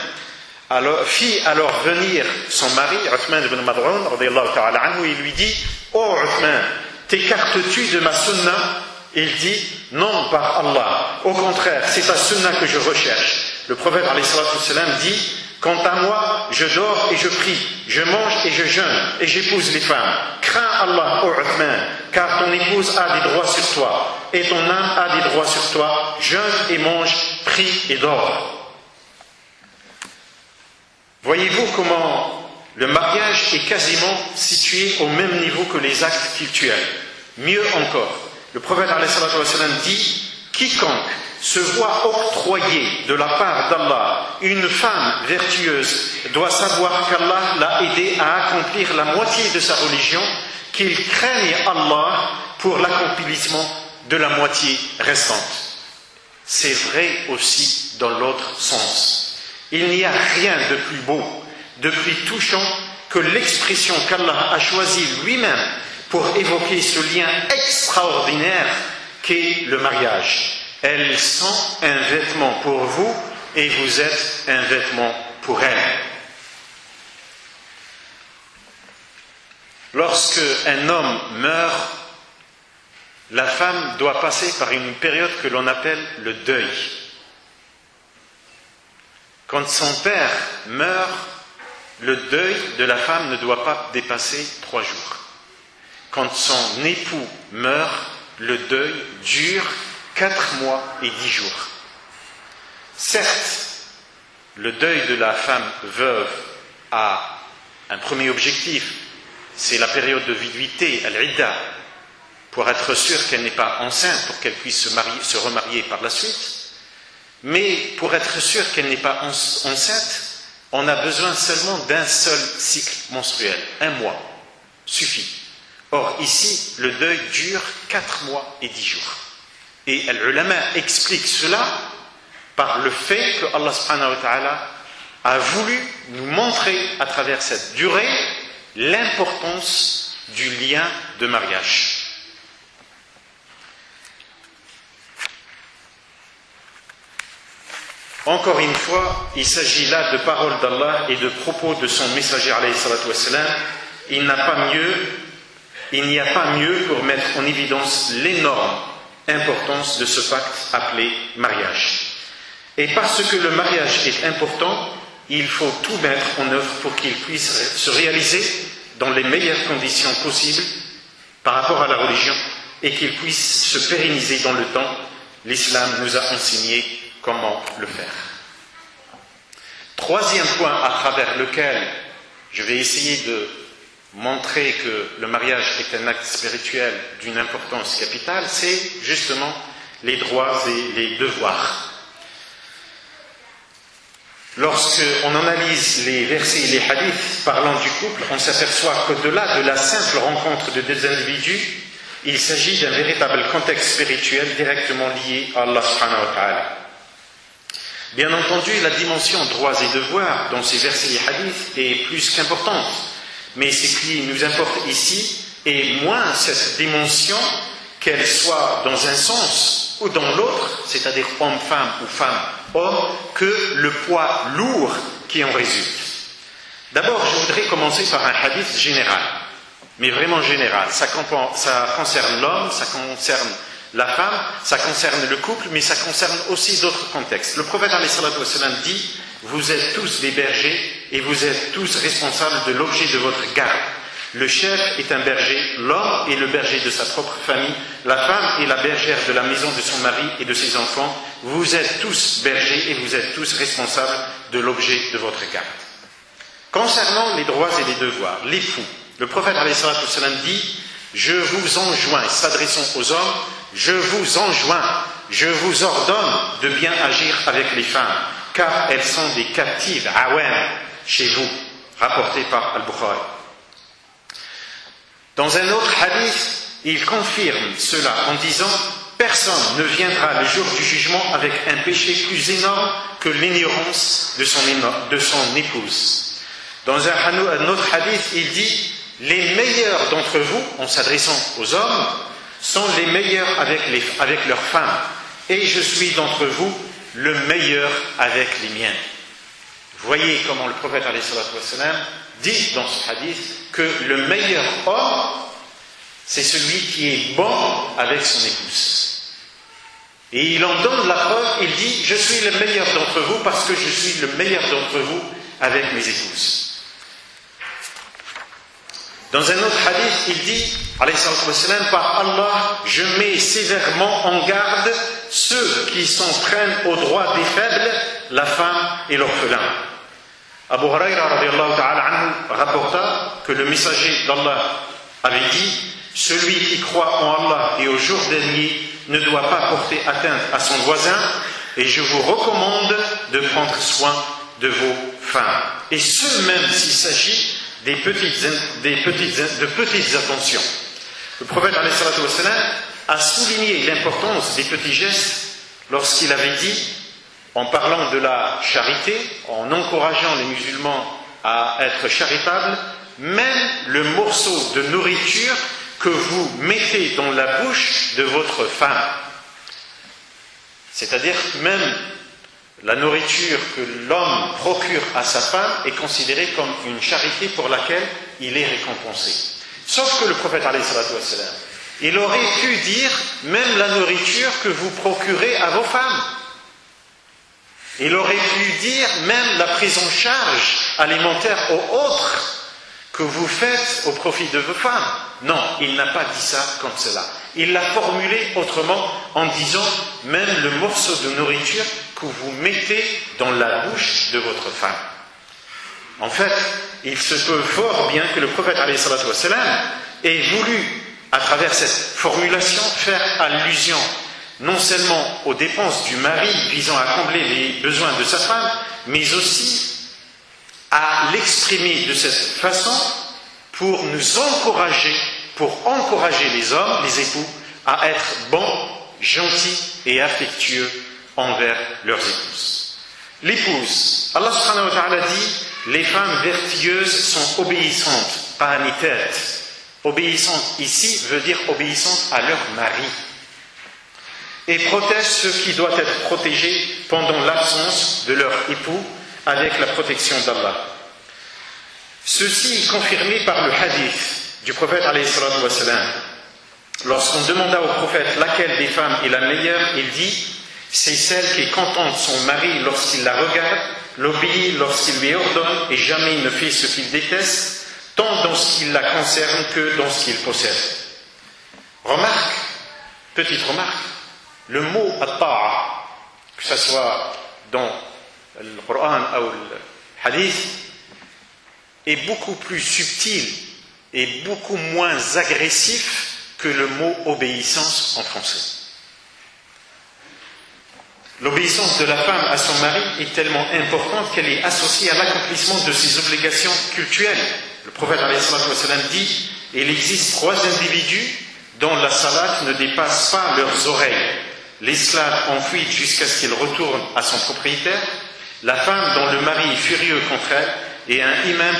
fit alors venir son mari, Uthman ibn Mad'un, radiyallahu ta'ala anhu, et lui dit: ô Uthman, t'écartes-tu de ma sunna? Il dit: non, par Allah. Au contraire, c'est ta sunna que je recherche. Le prophète alayhi salatu wa sallam dit: quant à moi, je dors et je prie, je mange et je jeûne, et j'épouse les femmes. Crains Allah, ô Uthman, car ton épouse a des droits sur toi, et ton âme a des droits sur toi. Jeûne et mange, prie et dors. Voyez-vous comment le mariage est quasiment situé au même niveau que les actes cultuels. Mieux encore, Le prophète alayhi salatu wa sallam dit: quiconque se voit octroyer de la part d'Allah une femme vertueuse doit savoir qu'Allah l'a aidé à accomplir la moitié de sa religion, qu'il craigne Allah pour l'accomplissement de la moitié restante. C'est vrai aussi dans l'autre sens. Il n'y a rien de plus beau, de plus touchant que l'expression qu'Allah a choisie lui-même pour évoquer ce lien extraordinaire qu'est le mariage. Elle sent un vêtement pour vous et vous êtes un vêtement pour elle. Lorsque un homme meurt, la femme doit passer par une période que l'on appelle le deuil. Quand son père meurt, le deuil de la femme ne doit pas dépasser 3 jours. Quand son époux meurt, le deuil dure 4 mois et 10 jours. Certes, le deuil de la femme veuve a un premier objectif, c'est la période de viduité, al-idda, pour être sûr qu'elle n'est pas enceinte, pour qu'elle puisse se remarier par la suite. Mais pour être sûr qu'elle n'est pas enceinte, on a besoin seulement d'un seul cycle menstruel, 1 mois, suffit. Or ici, le deuil dure 4 mois et 10 jours. Et l'ulama explique cela par le fait que Allah subhanahu wa ta'ala a voulu nous montrer à travers cette durée l'importance du lien de mariage. Encore une fois, il s'agit là de paroles d'Allah et de propos de son messager alayhi salatu wassalam. Il n'y a pas mieux pour mettre en évidence l'énorme importance de ce pacte appelé mariage. Et parce que le mariage est important, il faut tout mettre en œuvre pour qu'il puisse se réaliser dans les meilleures conditions possibles par rapport à la religion et qu'il puisse se pérenniser dans le temps. L'islam nous a enseigné comment le faire. Troisième point à travers lequel je vais essayer de montrer que le mariage est un acte spirituel d'une importance capitale, c'est justement les droits et les devoirs. Lorsqu'on analyse les versets et les hadiths parlant du couple, on s'aperçoit qu'au-delà de la simple rencontre de 2 individus, il s'agit d'un véritable contexte spirituel directement lié à Allah subhanahu wa ta'ala. Bien entendu, la dimension droits et devoirs dans ces versets et hadiths est plus qu'importante. Mais ce qui nous importe ici est moins cette dimension, qu'elle soit dans un sens ou dans l'autre, c'est-à-dire homme-femme ou femme-homme, que le poids lourd qui en résulte. D'abord, je voudrais commencer par un hadith général, mais vraiment général. Ça concerne l'homme, ça concerne la femme, ça concerne le couple, mais ça concerne aussi d'autres contextes. Le prophète alayhi salatu wa sallam dit: vous êtes tous des bergers et vous êtes tous responsables de l'objet de votre garde. Le chef est un berger, l'homme est le berger de sa propre famille, la femme est la bergère de la maison de son mari et de ses enfants. Vous êtes tous bergers et vous êtes tous responsables de l'objet de votre garde. Concernant les droits et les devoirs, l'époux, le prophète alayhi salatu wa sallam dit: je vous enjoins, s'adressant aux hommes, je vous enjoins, je vous ordonne de bien agir avec les femmes, car elles sont des captives, awan, chez vous, rapporté par Al-Bukhari. Dans un autre hadith, il confirme cela en disant: personne ne viendra le jour du jugement avec un péché plus énorme que l'ignorance de son épouse. Dans un autre hadith, il dit: les meilleurs d'entre vous, en s'adressant aux hommes, sont les meilleurs avec leurs femmes, et je suis d'entre vous le meilleur avec les miennes. Voyez comment le prophète alayhi salatu wassalam dit dans ce hadith que le meilleur homme, c'est celui qui est bon avec son épouse. Et il en donne la preuve, il dit: je suis le meilleur d'entre vous parce que je suis le meilleur d'entre vous avec mes épouses. Dans un autre hadith, il dit, alayhi salatu wassalam, par Allah, je mets sévèrement en garde ceux qui s'en prennent aux droits des faibles, la femme et l'orphelin. Abu Huraira radiyallahu ta'ala anhu rapporta que le messager d'Allah avait dit: celui qui croit en Allah et au jour dernier ne doit pas porter atteinte à son voisin, et je vous recommande de prendre soin de vos femmes. Et ce même s'il s'agit de petites attentions. Le prophète a souligné l'importance des petits gestes lorsqu'il avait dit, en parlant de la charité, en encourageant les musulmans à être charitables, même le morceau de nourriture que vous mettez dans la bouche de votre femme. C'est-à-dire même la nourriture que l'homme procure à sa femme est considérée comme une charité pour laquelle il est récompensé. Sauf que le prophète, il aurait pu dire même la nourriture que vous procurez à vos femmes. Il aurait pu dire même la prise en charge alimentaire aux autres que vous faites au profit de vos femmes. Non, il n'a pas dit ça comme cela. Il l'a formulé autrement en disant même le morceau de nourriture que vous mettez dans la bouche de votre femme. En fait, il se peut fort bien que le prophète ait voulu, à travers cette formulation, faire allusion non seulement aux dépenses du mari visant à combler les besoins de sa femme, mais aussi à l'exprimer de cette façon pour nous encourager, pour encourager les hommes, les époux, à être bons, gentils et affectueux envers leurs épouses. L'épouse, Allah subhanahu wa ta'ala dit, les femmes vertueuses sont obéissantes, pas têtes. Obéissantes ici veut dire obéissantes à leur mari. Et protègent ce qui doit être protégé pendant l'absence de leur époux avec la protection d'Allah. Ceci est confirmé par le hadith du prophète alayhi salatu wa salam. Lorsqu'on demanda au prophète laquelle des femmes est la meilleure, il dit c'est celle qui contente son mari lorsqu'il la regarde, l'obéit lorsqu'il lui ordonne et jamais ne fait ce qu'il déteste, tant dans ce qui la concerne que dans ce qu'il possède. Remarque, petite remarque, le mot at-ta'a, que ce soit dans le Coran ou le hadith, est beaucoup plus subtil et beaucoup moins agressif que le mot obéissance en français. L'obéissance de la femme à son mari est tellement importante qu'elle est associée à l'accomplissement de ses obligations cultuelles. Le prophète dit, il existe 3 individus dont la salat ne dépasse pas leurs oreilles. L'esclave en fuite jusqu'à ce qu'il retourne à son propriétaire, la femme dont le mari est furieux contre elle, et un imam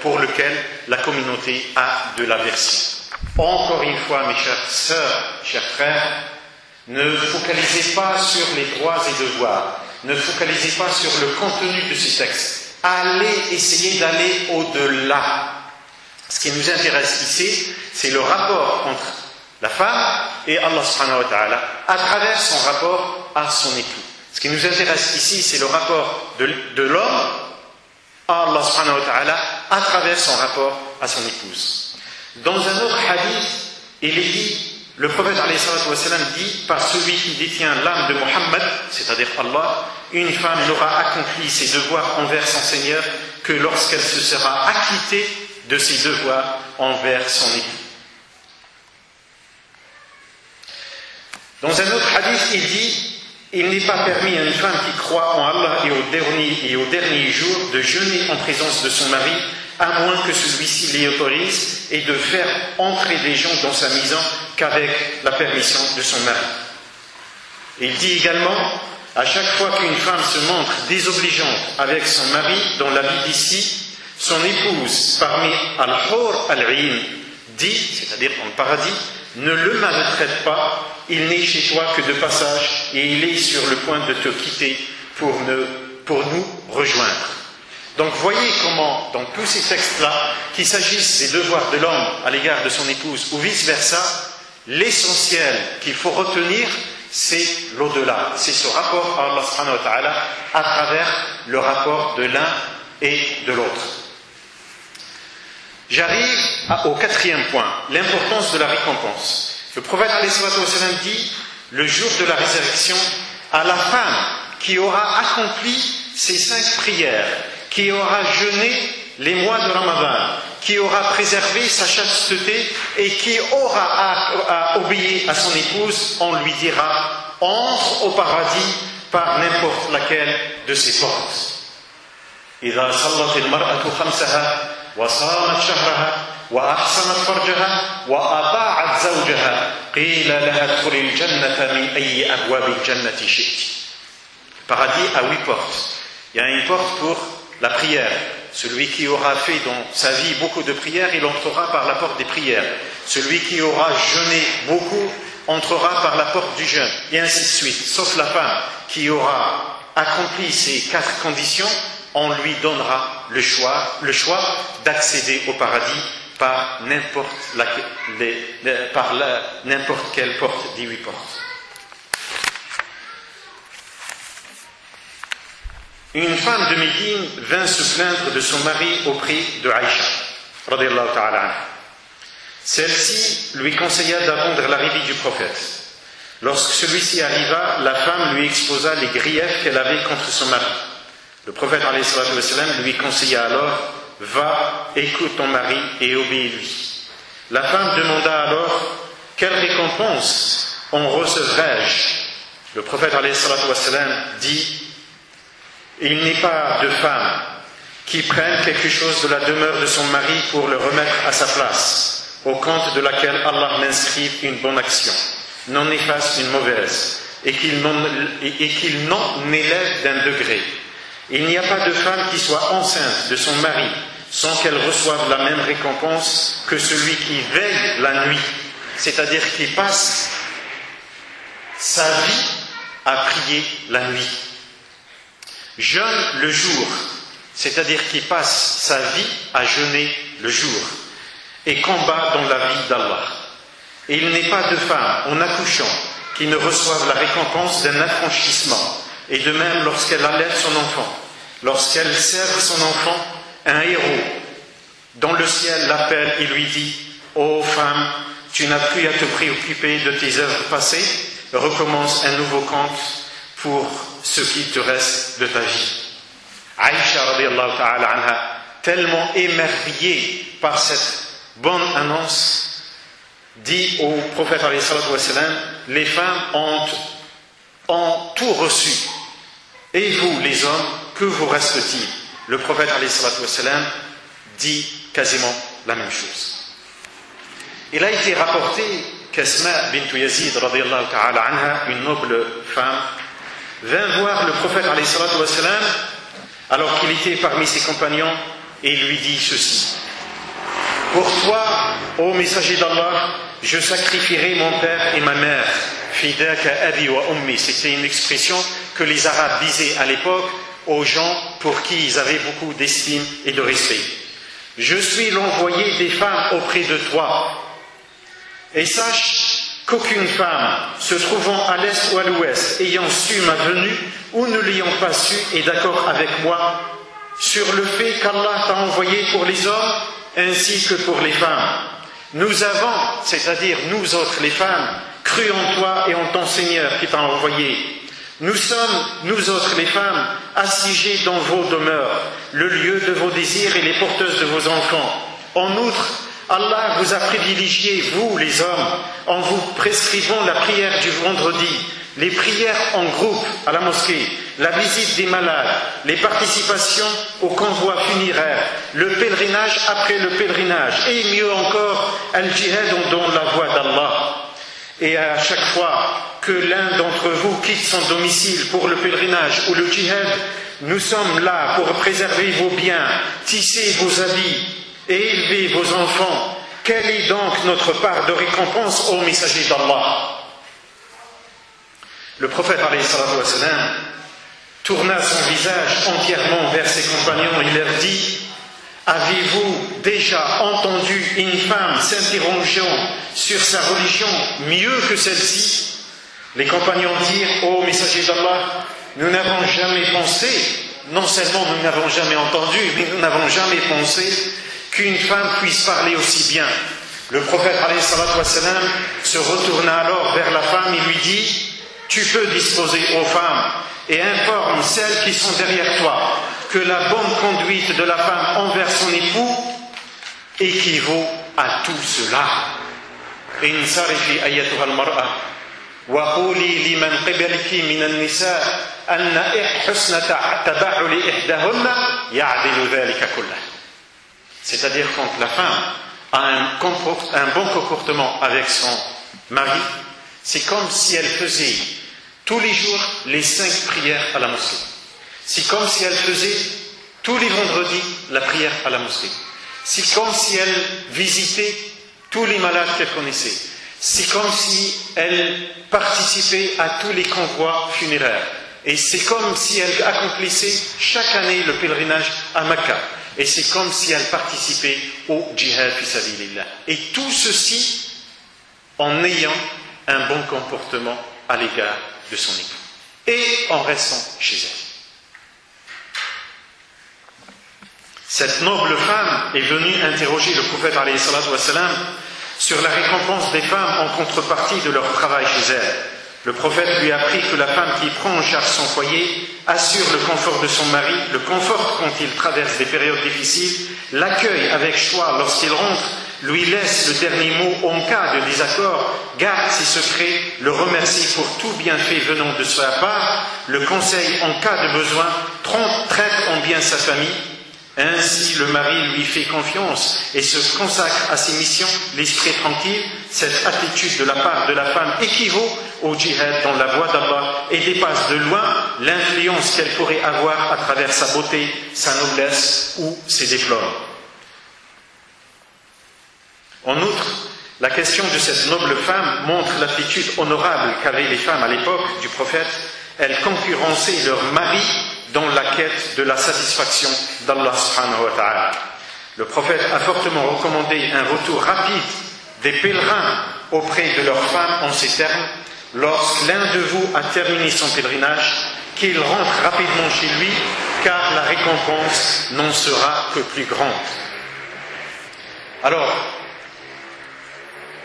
pour lequel la communauté a de l'aversion. Encore une fois, mes chères sœurs, chers frères, ne focalisez pas sur les droits et devoirs, ne focalisez pas sur le contenu de ces textes. Allez essayer d'aller au-delà. Ce qui nous intéresse ici, c'est le rapport entre la femme et Allah subhanahu wa ta'ala à travers son rapport à son époux. Ce qui nous intéresse ici, c'est le rapport de l'homme à Allah subhanahu wa ta'ala à travers son rapport à son épouse. Dans un autre hadith, il est dit, le prophète alayhi salatu wa sallam dit, par celui qui détient l'âme de Muhammad, c'est-à-dire Allah, une femme n'aura accompli ses devoirs envers son Seigneur que lorsqu'elle se sera acquittée de ses devoirs envers son époux. Dans un autre hadith, il dit, il n'est pas permis à une femme qui croit en Allah et au dernier jour de jeûner en présence de son mari, à moins que celui-ci l'y autorise, et de faire entrer des gens dans sa maison qu'avec la permission de son mari. Il dit également, à chaque fois qu'une femme se montre désobligeante avec son mari dans la vie d'ici, son épouse parmi al-hur al-'ayn dit, c'est-à-dire dans le paradis, ne le maltraite pas, il n'est chez toi que de passage et il est sur le point de te quitter pour nous rejoindre. Donc voyez comment, dans tous ces textes-là, qu'il s'agisse des devoirs de l'homme à l'égard de son épouse ou vice-versa, l'essentiel qu'il faut retenir, c'est l'au-delà, c'est ce rapport à Allah subhanahu wa ta'ala à travers le rapport de l'un et de l'autre. J'arrive au 4e point, l'importance de la récompense. Le prophète alayhi salatu wa sallam dit, le jour de la résurrection, à la femme qui aura accompli ses 5 prières, qui aura jeûné les mois de Ramadan, qui aura préservé sa chasteté et qui aura obéi à son épouse, on lui dira « Entre au paradis par n'importe laquelle de ses portes. » إذا صلت المرأة خمسها وصامت شهرها وأحصنت فرجها وأطاعت زوجها قيل لها ادخل الجنة من أي أبواب الجنة شئت. Paradis a 8 portes. Il y a une porte pour la prière. Celui qui aura fait dans sa vie beaucoup de prières, il entrera par la porte des prières. Celui qui aura jeûné beaucoup entrera par la porte du jeûne, et ainsi de suite. Sauf la femme qui aura accompli ces 4 conditions, on lui donnera le choix d'accéder au paradis par n'importe quelle porte des 8 portes. Une femme de Médine vint se plaindre de son mari auprès de Aïcha, radiyallahu ta'ala anha. Celle-ci lui conseilla d'attendre l'arrivée du prophète. Lorsque celui-ci arriva, la femme lui exposa les griefs qu'elle avait contre son mari. Le prophète alayhi salatu wa sallam lui conseilla alors « Va, écoute ton mari et obéis-lui ». La femme demanda alors « Quelle récompense en recevrai-je » Le prophète alayhi salatu wa sallam dit « Il n'est pas de femme qui prenne quelque chose de la demeure de son mari pour le remettre à sa place, au compte de laquelle Allah m'inscrive une bonne action, n'en efface une mauvaise, et qu'il n'en élève d'un degré. Il n'y a pas de femme qui soit enceinte de son mari sans qu'elle reçoive la même récompense que celui qui veille la nuit, c'est-à-dire qui passe sa vie à prier la nuit. Jeûne le jour, c'est-à-dire qui passe sa vie à jeûner le jour, et combat dans la vie d'Allah. Et il n'est pas de femme en accouchant qui ne reçoive la récompense d'un affranchissement, et de même lorsqu'elle allait son enfant, lorsqu'elle serve son enfant, un héros dans le ciel l'appelle et lui dit « Ô femme, tu n'as plus à te préoccuper de tes œuvres passées, recommence un nouveau compte pour ce qui te reste de ta vie. » Aïcha radiyallahu ta'ala anha, tellement émerveillée par cette bonne annonce, dit au prophète alayhi salatu wa sallam, les femmes ont tout reçu. Et vous, les hommes, que vous reste-t-il? Le prophète alayhi salatu wa sallam dit quasiment la même chose. Il a été rapporté qu'Asma bint Yazid radiyallahu ta'ala anha, une noble femme, vint voir le prophète alayhi salatu wa sallam alors qu'il était parmi ses compagnons et lui dit ceci: pour toi, ô messager d'Allah, je sacrifierai mon père et ma mère. Fidaka abi wa ummi. C'était une expression que les Arabes disaient à l'époque aux gens pour qui ils avaient beaucoup d'estime et de respect. Je suis l'envoyé des femmes auprès de toi. Et sache qu'aucune femme se trouvant à l'est ou à l'ouest, ayant su ma venue ou ne l'ayant pas su, est d'accord avec moi sur le fait qu'Allah t'a envoyé pour les hommes ainsi que pour les femmes. Nous avons, c'est-à-dire nous autres les femmes, cru en toi et en ton Seigneur qui t'a envoyé. Nous sommes, nous autres les femmes, assiégées dans vos demeures, le lieu de vos désirs et les porteuses de vos enfants. En outre, Allah vous a privilégié, vous les hommes, en vous prescrivant la prière du vendredi, les prières en groupe à la mosquée, la visite des malades, les participations au convoi funéraire, le pèlerinage après le pèlerinage, et mieux encore, al-jihad dans la voie d'Allah. Et à chaque fois que l'un d'entre vous quitte son domicile pour le pèlerinage ou le djihad, nous sommes là pour préserver vos biens, tisser vos habits et élever vos enfants. Quelle est donc notre part de récompense ô messager d'Allah? Le prophète alayhi salatu wa sallam tourna son visage entièrement vers ses compagnons et leur dit: avez-vous déjà entendu une femme s'interrogeant sur sa religion mieux que celle-ci? Les compagnons dirent: ô messager d'Allah, nous n'avons jamais pensé, non seulement nous n'avons jamais entendu, mais nous n'avons jamais pensé qu'une femme puisse parler aussi bien. Le prophète alayhi salatu wa sallam se retourna alors vers la femme et lui dit: tu peux disposer aux femmes et informe celles qui sont derrière toi que la bonne conduite de la femme envers son époux équivaut à tout cela. Insarifi ayatuha al-mar'a wa quli liman qibaliki min an-nisa anna husna taba'uli ihdahunna ya'dilu dhalika kullah. C'est-à-dire quand la femme a un bon comportement avec son mari, c'est comme si elle faisait tous les jours les 5 prières à la mosquée. C'est comme si elle faisait tous les vendredis la prière à la mosquée. C'est comme si elle visitait tous les malades qu'elle connaissait. C'est comme si elle participait à tous les convois funéraires. Et c'est comme si elle accomplissait chaque année le pèlerinage à Mecca. Et c'est comme si elle participait au djihad fi sabilillah. Et tout ceci en ayant un bon comportement à l'égard de son époux. Et en restant chez elle. Cette noble femme est venue interroger le prophète alayhi salatu wassalam sur la récompense des femmes en contrepartie de leur travail chez elles. Le prophète lui a appris que la femme qui prend en charge son foyer assure le confort de son mari, le conforte quand il traverse des périodes difficiles, l'accueille avec choix lorsqu'il rentre, lui laisse le dernier mot en cas de désaccord, garde ses secrets, le remercie pour tout bienfait venant de sa part, le conseille en cas de besoin, traite en bien sa famille. Ainsi, le mari lui fait confiance et se consacre à ses missions, l'esprit tranquille. Cette attitude de la part de la femme équivaut au djihad dans la voie d'Allah et dépasse de loin l'influence qu'elle pourrait avoir à travers sa beauté, sa noblesse ou ses diplômes. En outre, la question de cette noble femme montre l'attitude honorable qu'avaient les femmes à l'époque du prophète. Elles concurrençaient leur mari dans la quête de la satisfaction d'Allah subhanahu wa ta'ala. Le prophète a fortement recommandé un retour rapide des pèlerins auprès de leurs femmes en ces termes: lorsqu'un de vous a terminé son pèlerinage, qu'il rentre rapidement chez lui, car la récompense n'en sera que plus grande. Alors,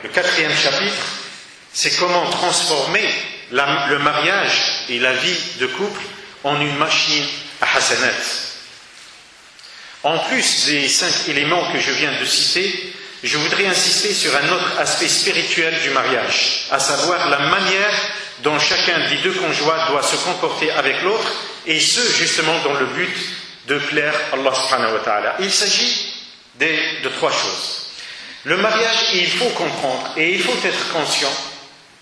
le 4e chapitre, c'est comment transformer le mariage et la vie de couple en une machine à hasanat. En plus des 5 éléments que je viens de citer, je voudrais insister sur un autre aspect spirituel du mariage, à savoir la manière dont chacun des deux conjoints doit se comporter avec l'autre, et ce, justement, dans le but de plaire à Allah subhanahu wa ta'ala. Il s'agit de 3 choses. Le mariage, il faut comprendre et il faut être conscient,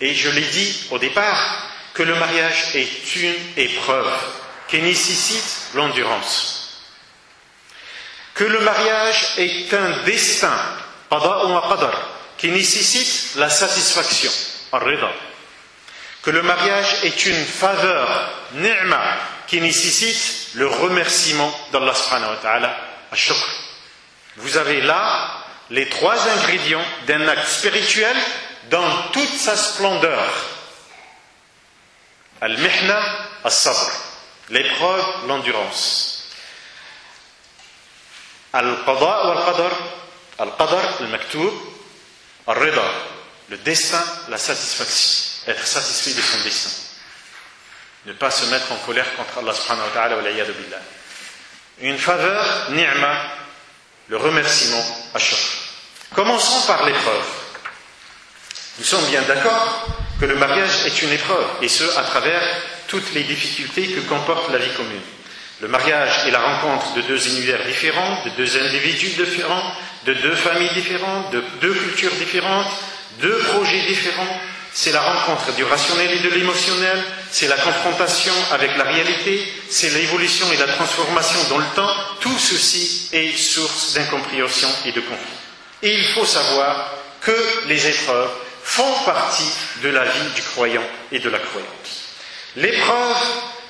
et je l'ai dit au départ, que le mariage est une épreuve qui nécessite l'endurance. Que le mariage est un destin, qada wa qadar, qui nécessite la satisfaction, ar-rida. Que le mariage est une faveur, ni'ma, qui nécessite le remerciement d'Allah subhanahu wa ta'ala, ash-shukr. Vous avez là les 3 ingrédients d'un acte spirituel dans toute sa splendeur. Al-mihna, as-sabr, l'épreuve, l'endurance. Al-qada wal-qadar, al-qadar, al-maktoub, al-rida, le destin, la satisfaction, être satisfait de son destin. Ne pas se mettre en colère contre Allah subhanahu wa ta'ala wa l'iyadu billah. Une faveur, ni'ma, le remerciement, ashur. Commençons par l'épreuve. Nous sommes bien d'accord que le mariage est une épreuve, et ce, à travers toutes les difficultés que comporte la vie commune. Le mariage est la rencontre de 2 univers différents, de 2 individus différents, de 2 familles différentes, de 2 cultures différentes, 2 projets différents. C'est la rencontre du rationnel et de l'émotionnel, c'est la confrontation avec la réalité, c'est l'évolution et la transformation dans le temps. Tout ceci est source d'incompréhension et de conflit. Et il faut savoir que les épreuves font partie de la vie du croyant et de la croyante. L'épreuve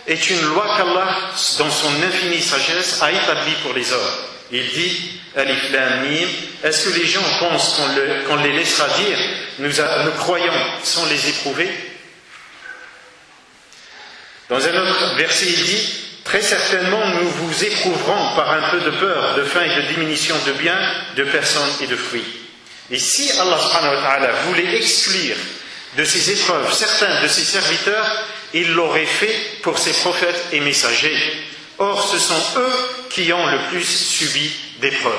est une loi qu'Allah, dans son infinie sagesse, a établie pour les hommes. Il dit, Alif Lam Mim, est-ce que les gens pensent qu'on les laissera dire, nous croyons sans les éprouver? Dans un autre verset, il dit, très certainement nous vous éprouverons par un peu de peur, de faim et de diminution de biens, de personnes et de fruits. Et si Allah subhanahu wa ta'ala voulait exclure de ces épreuves certains de ses serviteurs, il l'aurait fait pour ses prophètes et messagers. Or, ce sont eux qui ont le plus subi d'épreuves.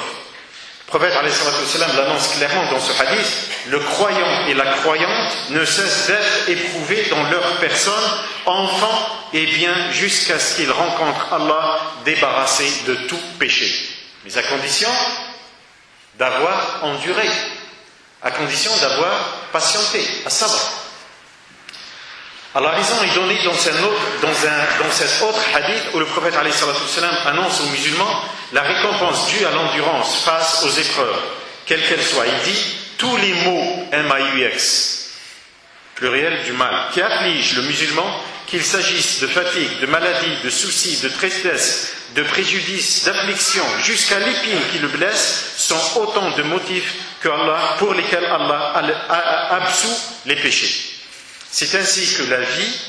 Le prophète alayhi salatu wassalam l'annonce clairement dans ce hadith, le croyant et la croyante ne cessent d'être éprouvés dans leur personne, enfants et bien jusqu'à ce qu'ils rencontrent Allah débarrassé de tout péché. Mais à condition d'avoir enduré, à condition d'avoir patienté, à sabr. Alors la raison est donnée dans cet autre hadith où le prophète alayhi salatu wassalam annonce aux musulmans la récompense due à l'endurance face aux épreuves, quelles qu'elles soient. Il dit tous les maux MAUX, pluriel du mal, qui affligent le musulman, qu'il s'agisse de fatigue, de maladie, de soucis, de tristesse, de préjudice, d'affliction, jusqu'à l'épine qui le blesse, sont autant de motifs pour lesquels Allah absout les péchés. C'est ainsi que la vie,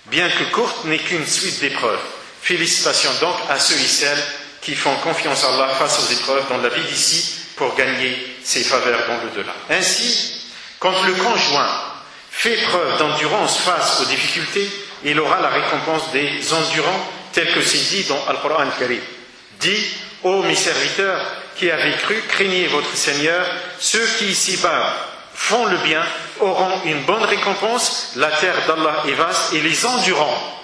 bien que courte, n'est qu'une suite d'épreuves. Félicitations donc à ceux et celles qui font confiance à Allah face aux épreuves dans la vie d'ici pour gagner ses faveurs dans l'au-delà. Ainsi, quand le conjoint fait preuve d'endurance face aux difficultés, il aura la récompense des endurants, tel que c'est dit dans Al-Qur'an al-Karim. Dit, ô mes serviteurs qui avez cru, craignez votre Seigneur, ceux qui ici-bas font le bien auront une bonne récompense, la terre d'Allah est vaste, et les endurants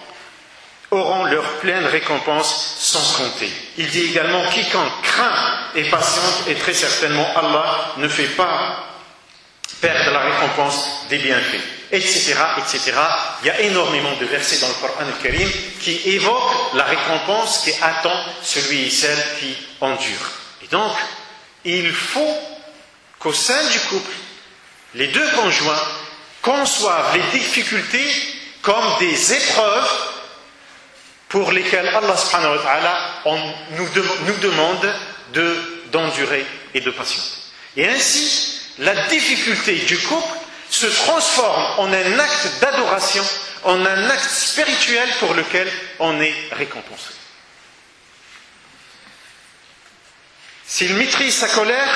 auront leur pleine récompense sans compter. Il dit également, quiconque craint et patiente, et très certainement Allah ne fait pas perdre la récompense des bienfaits, etc., etc. Il y a énormément de versets dans le Coran al-Karim qui évoquent la récompense qui attend celui et celle qui endure. Et donc, il faut qu'au sein du couple, les deux conjoints conçoivent les difficultés comme des épreuves pour lesquelles Allah subhanahu wa ta'ala nous demande d'endurer et de patienter. Et ainsi, la difficulté du couple se transforme en un acte d'adoration, en un acte spirituel pour lequel on est récompensé. S'il maîtrise sa colère,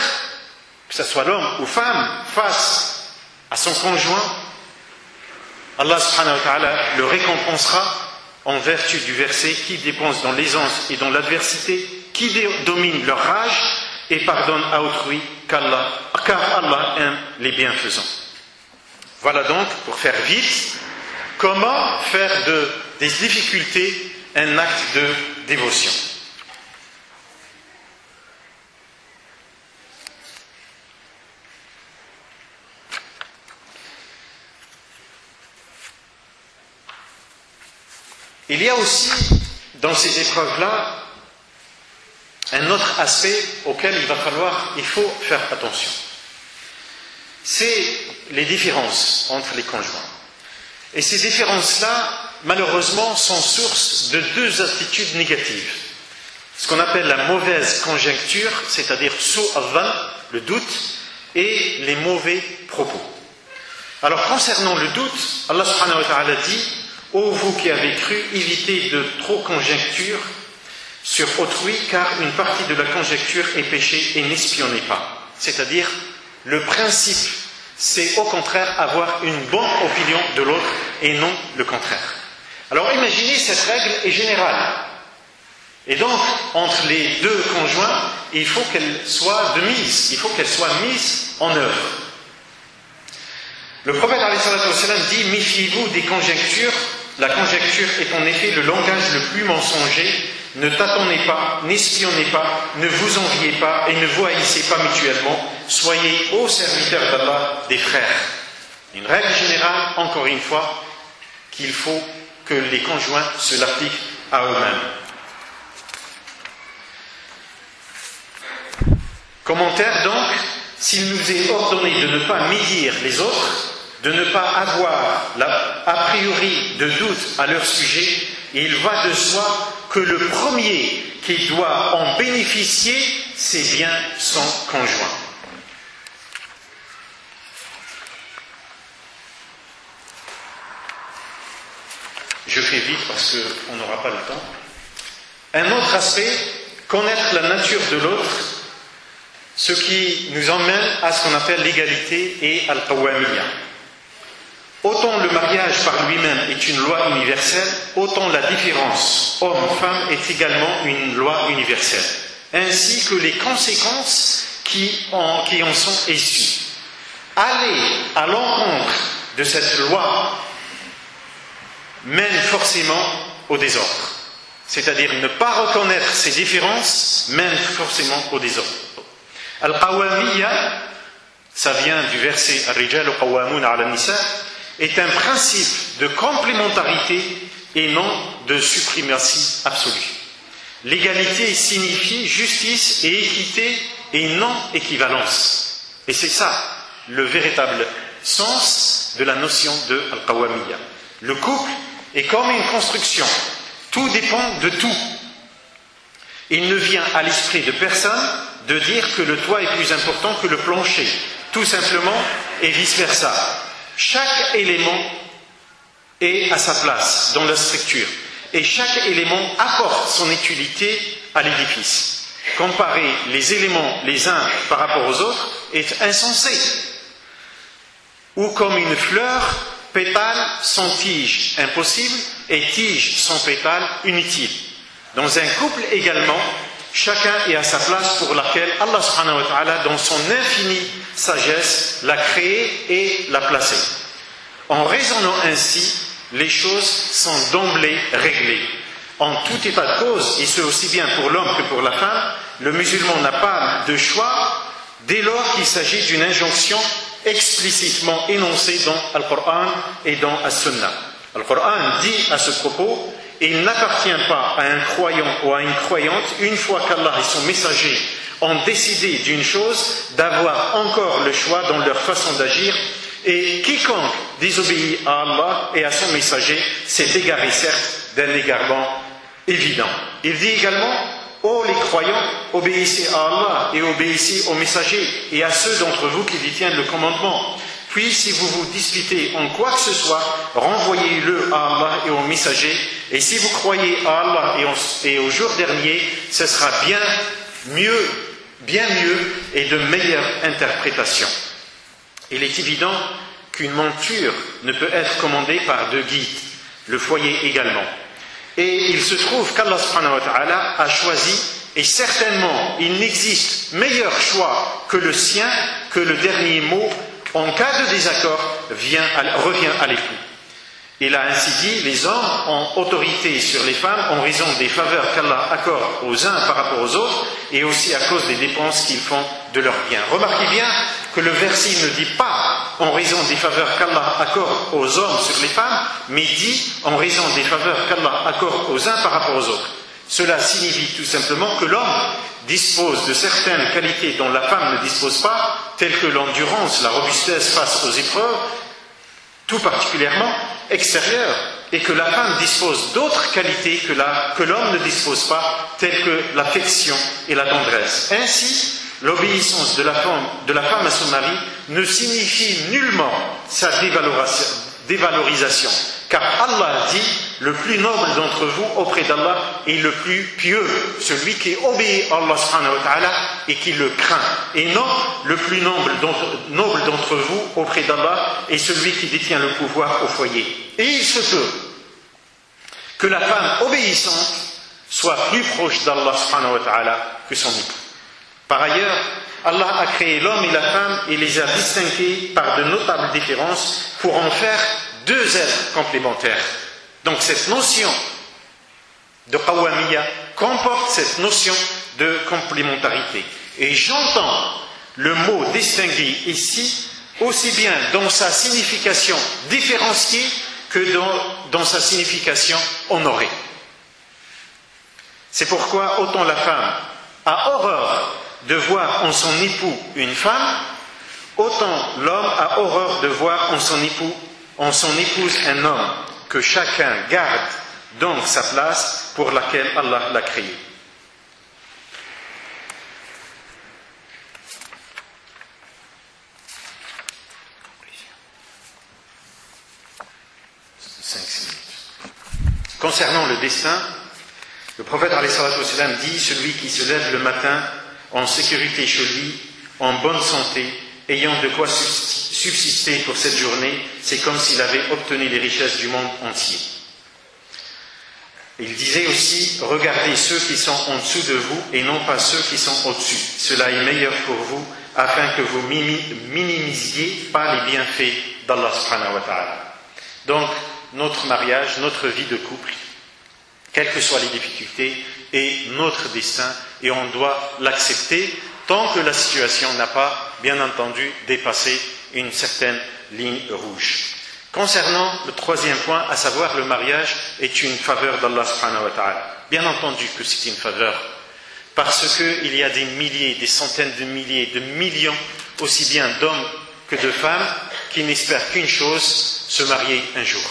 que ce soit l'homme ou femme, face à son conjoint, Allah subhanahu wa ta'ala le récompensera en vertu du verset qui dépense dans l'aisance et dans l'adversité, qui domine leur rage et pardonne à autrui, car Allah aime les bienfaisants. Voilà donc, pour faire vite, comment faire des difficultés un acte de dévotion. Il y a aussi, dans ces épreuves-là, un autre aspect auquel il faut faire attention. C'est les différences entre les conjoints. Et ces différences-là, malheureusement, sont source de deux attitudes négatives. Ce qu'on appelle la mauvaise conjecture, c'est-à-dire su'adhan, le doute, et les mauvais propos. Alors, concernant le doute, Allah subhanahu wa ta'ala dit, ô vous qui avez cru, évitez de trop conjecture sur autrui, car une partie de la conjecture est péché, et n'espionnez pas. C'est-à-dire, le principe, c'est au contraire avoir une bonne opinion de l'autre et non le contraire. Alors imaginez, cette règle est générale. Et donc, entre les deux conjoints, il faut qu'elle soit de mise, il faut qu'elle soit mise en œuvre. Le prophète alayhi salatu wassalam dit, méfiez-vous des conjectures. La conjecture est en effet le langage le plus mensonger. Ne tâtonnez pas, n'espionnez pas, ne vous enviez pas et ne vous haïssez pas mutuellement. Soyez, ô serviteurs d'Allah, des frères. Une règle générale, encore une fois, qu'il faut que les conjoints se l'appliquent à eux-mêmes. Commentaire donc, s'il nous est ordonné de ne pas médire les autres, de ne pas avoir a priori de doute à leur sujet, il va de soi que le premier qui doit en bénéficier, c'est bien son conjoint. Je fais vite parce qu'on n'aura pas le temps. Un autre aspect, connaître la nature de l'autre, ce qui nous emmène à ce qu'on appelle l'égalité et al-qawwamiyya. Autant le mariage par lui-même est une loi universelle, autant la différence homme-femme est également une loi universelle, ainsi que les conséquences qui en sont issus. Aller à l'encontre de cette loi mène forcément au désordre. C'est-à-dire ne pas reconnaître ces différences mène forcément au désordre. Al-Qawwamiyya, ça vient du verset Ar-Rijalu Qawwamun 'ala an-Nisa, est un principe de complémentarité et non de suprématie absolue. L'égalité signifie justice et équité et non équivalence. Et c'est ça le véritable sens de la notion de Al-Qawwamiyya. Le couple est comme une construction. Tout dépend de tout. Il ne vient à l'esprit de personne de dire que le toit est plus important que le plancher, tout simplement, et vice-versa. Chaque élément est à sa place dans la structure, et chaque élément apporte son utilité à l'édifice. Comparer les éléments les uns par rapport aux autres est insensé. Ou comme une fleur, pétale sans tige, impossible, et tige sans pétale, inutile. Dans un couple également, chacun est à sa place pour laquelle Allah subhanahu wa ta'ala, dans son infinie sagesse, l'a créé et l'a placé. En raisonnant ainsi, les choses sont d'emblée réglées. En tout état de cause, et ce aussi bien pour l'homme que pour la femme, le musulman n'a pas de choix dès lors qu'il s'agit d'une injonction explicitement énoncée dans Al-Qur'an et dans As-Sunnah. Al-Qur'an dit à ce propos: il n'appartient pas à un croyant ou à une croyante, une fois qu'Allah et son messager ont décidé d'une chose, d'avoir encore le choix dans leur façon d'agir, et quiconque désobéit à Allah et à son messager s'est égaré, certes, d'un égarement évident. Il dit également: ô les croyants, obéissez à Allah et obéissez aux messagers et à ceux d'entre vous qui détiennent le commandement. Puis, si vous vous disputez en quoi que ce soit, renvoyez-le à Allah et aux messagers. Et si vous croyez à Allah et au jour dernier, ce sera bien mieux et de meilleure interprétation. Il est évident qu'une monture ne peut être commandée par deux guides, le foyer également. Et il se trouve qu'Allah subhanahu wa ta'ala a choisi, et certainement il n'existe meilleur choix que le sien, que le dernier mot en cas de désaccord revient à l'époux. Il a ainsi dit: les hommes ont autorité sur les femmes en raison des faveurs qu'Allah accorde aux uns par rapport aux autres et aussi à cause des dépenses qu'ils font de leurs biens. Remarquez bien que le verset ne dit pas en raison des faveurs qu'Allah accorde aux hommes sur les femmes, mais dit en raison des faveurs qu'Allah accorde aux uns par rapport aux autres. Cela signifie tout simplement que l'homme dispose de certaines qualités dont la femme ne dispose pas, telles que l'endurance, la robustesse face aux épreuves, tout particulièrement extérieures, et que la femme dispose d'autres qualités que l'homme ne dispose pas, telles que l'affection et la tendresse. Ainsi, l'obéissance de la femme à son mari ne signifie nullement sa dévalorisation, car Allah dit: le plus noble d'entre vous auprès d'Allah est le plus pieux, celui qui obéit à Allah subhanahu wa ta'ala et qui le craint, et non le plus noble d'entre vous auprès d'Allah est celui qui détient le pouvoir au foyer. Et il se peut que la femme obéissante soit plus proche d'Allah subhanahu wa ta'ala que son époux. Par ailleurs, Allah a créé l'homme et la femme et les a distingués par de notables différences pour en faire deux êtres complémentaires. Donc cette notion de Qawwamiyya comporte cette notion de complémentarité. Et j'entends le mot distingué ici aussi bien dans sa signification différenciée que dans sa signification honorée. C'est pourquoi autant la femme a horreur de voir en son époux une femme, autant l'homme a horreur de voir en son épouse un homme. Que chacun garde donc sa place pour laquelle Allah l'a créé. Concernant le destin, le prophète alayhi salatu wassalam dit: celui qui se lève le matin en sécurité chez lui, en bonne santé, ayant de quoi subsister pour cette journée, c'est comme s'il avait obtenu les richesses du monde entier. Il disait aussi, regardez ceux qui sont en dessous de vous et non pas ceux qui sont au-dessus. Cela est meilleur pour vous, afin que vous minimisiez pas les bienfaits d'Allah subhanahu wa ta'ala. Donc, notre mariage, notre vie de couple, quelles que soient les difficultés, est notre destin et on doit l'accepter tant que la situation n'a pas, bien entendu, dépassé une certaine ligne rouge. Concernant le troisième point, à savoir le mariage est une faveur d'Allah subhanahu wa ta'ala. Bien entendu que c'est une faveur, parce qu'il y a des milliers, des centaines de milliers, de millions, aussi bien d'hommes que de femmes, qui n'espèrent qu'une chose, se marier un jour.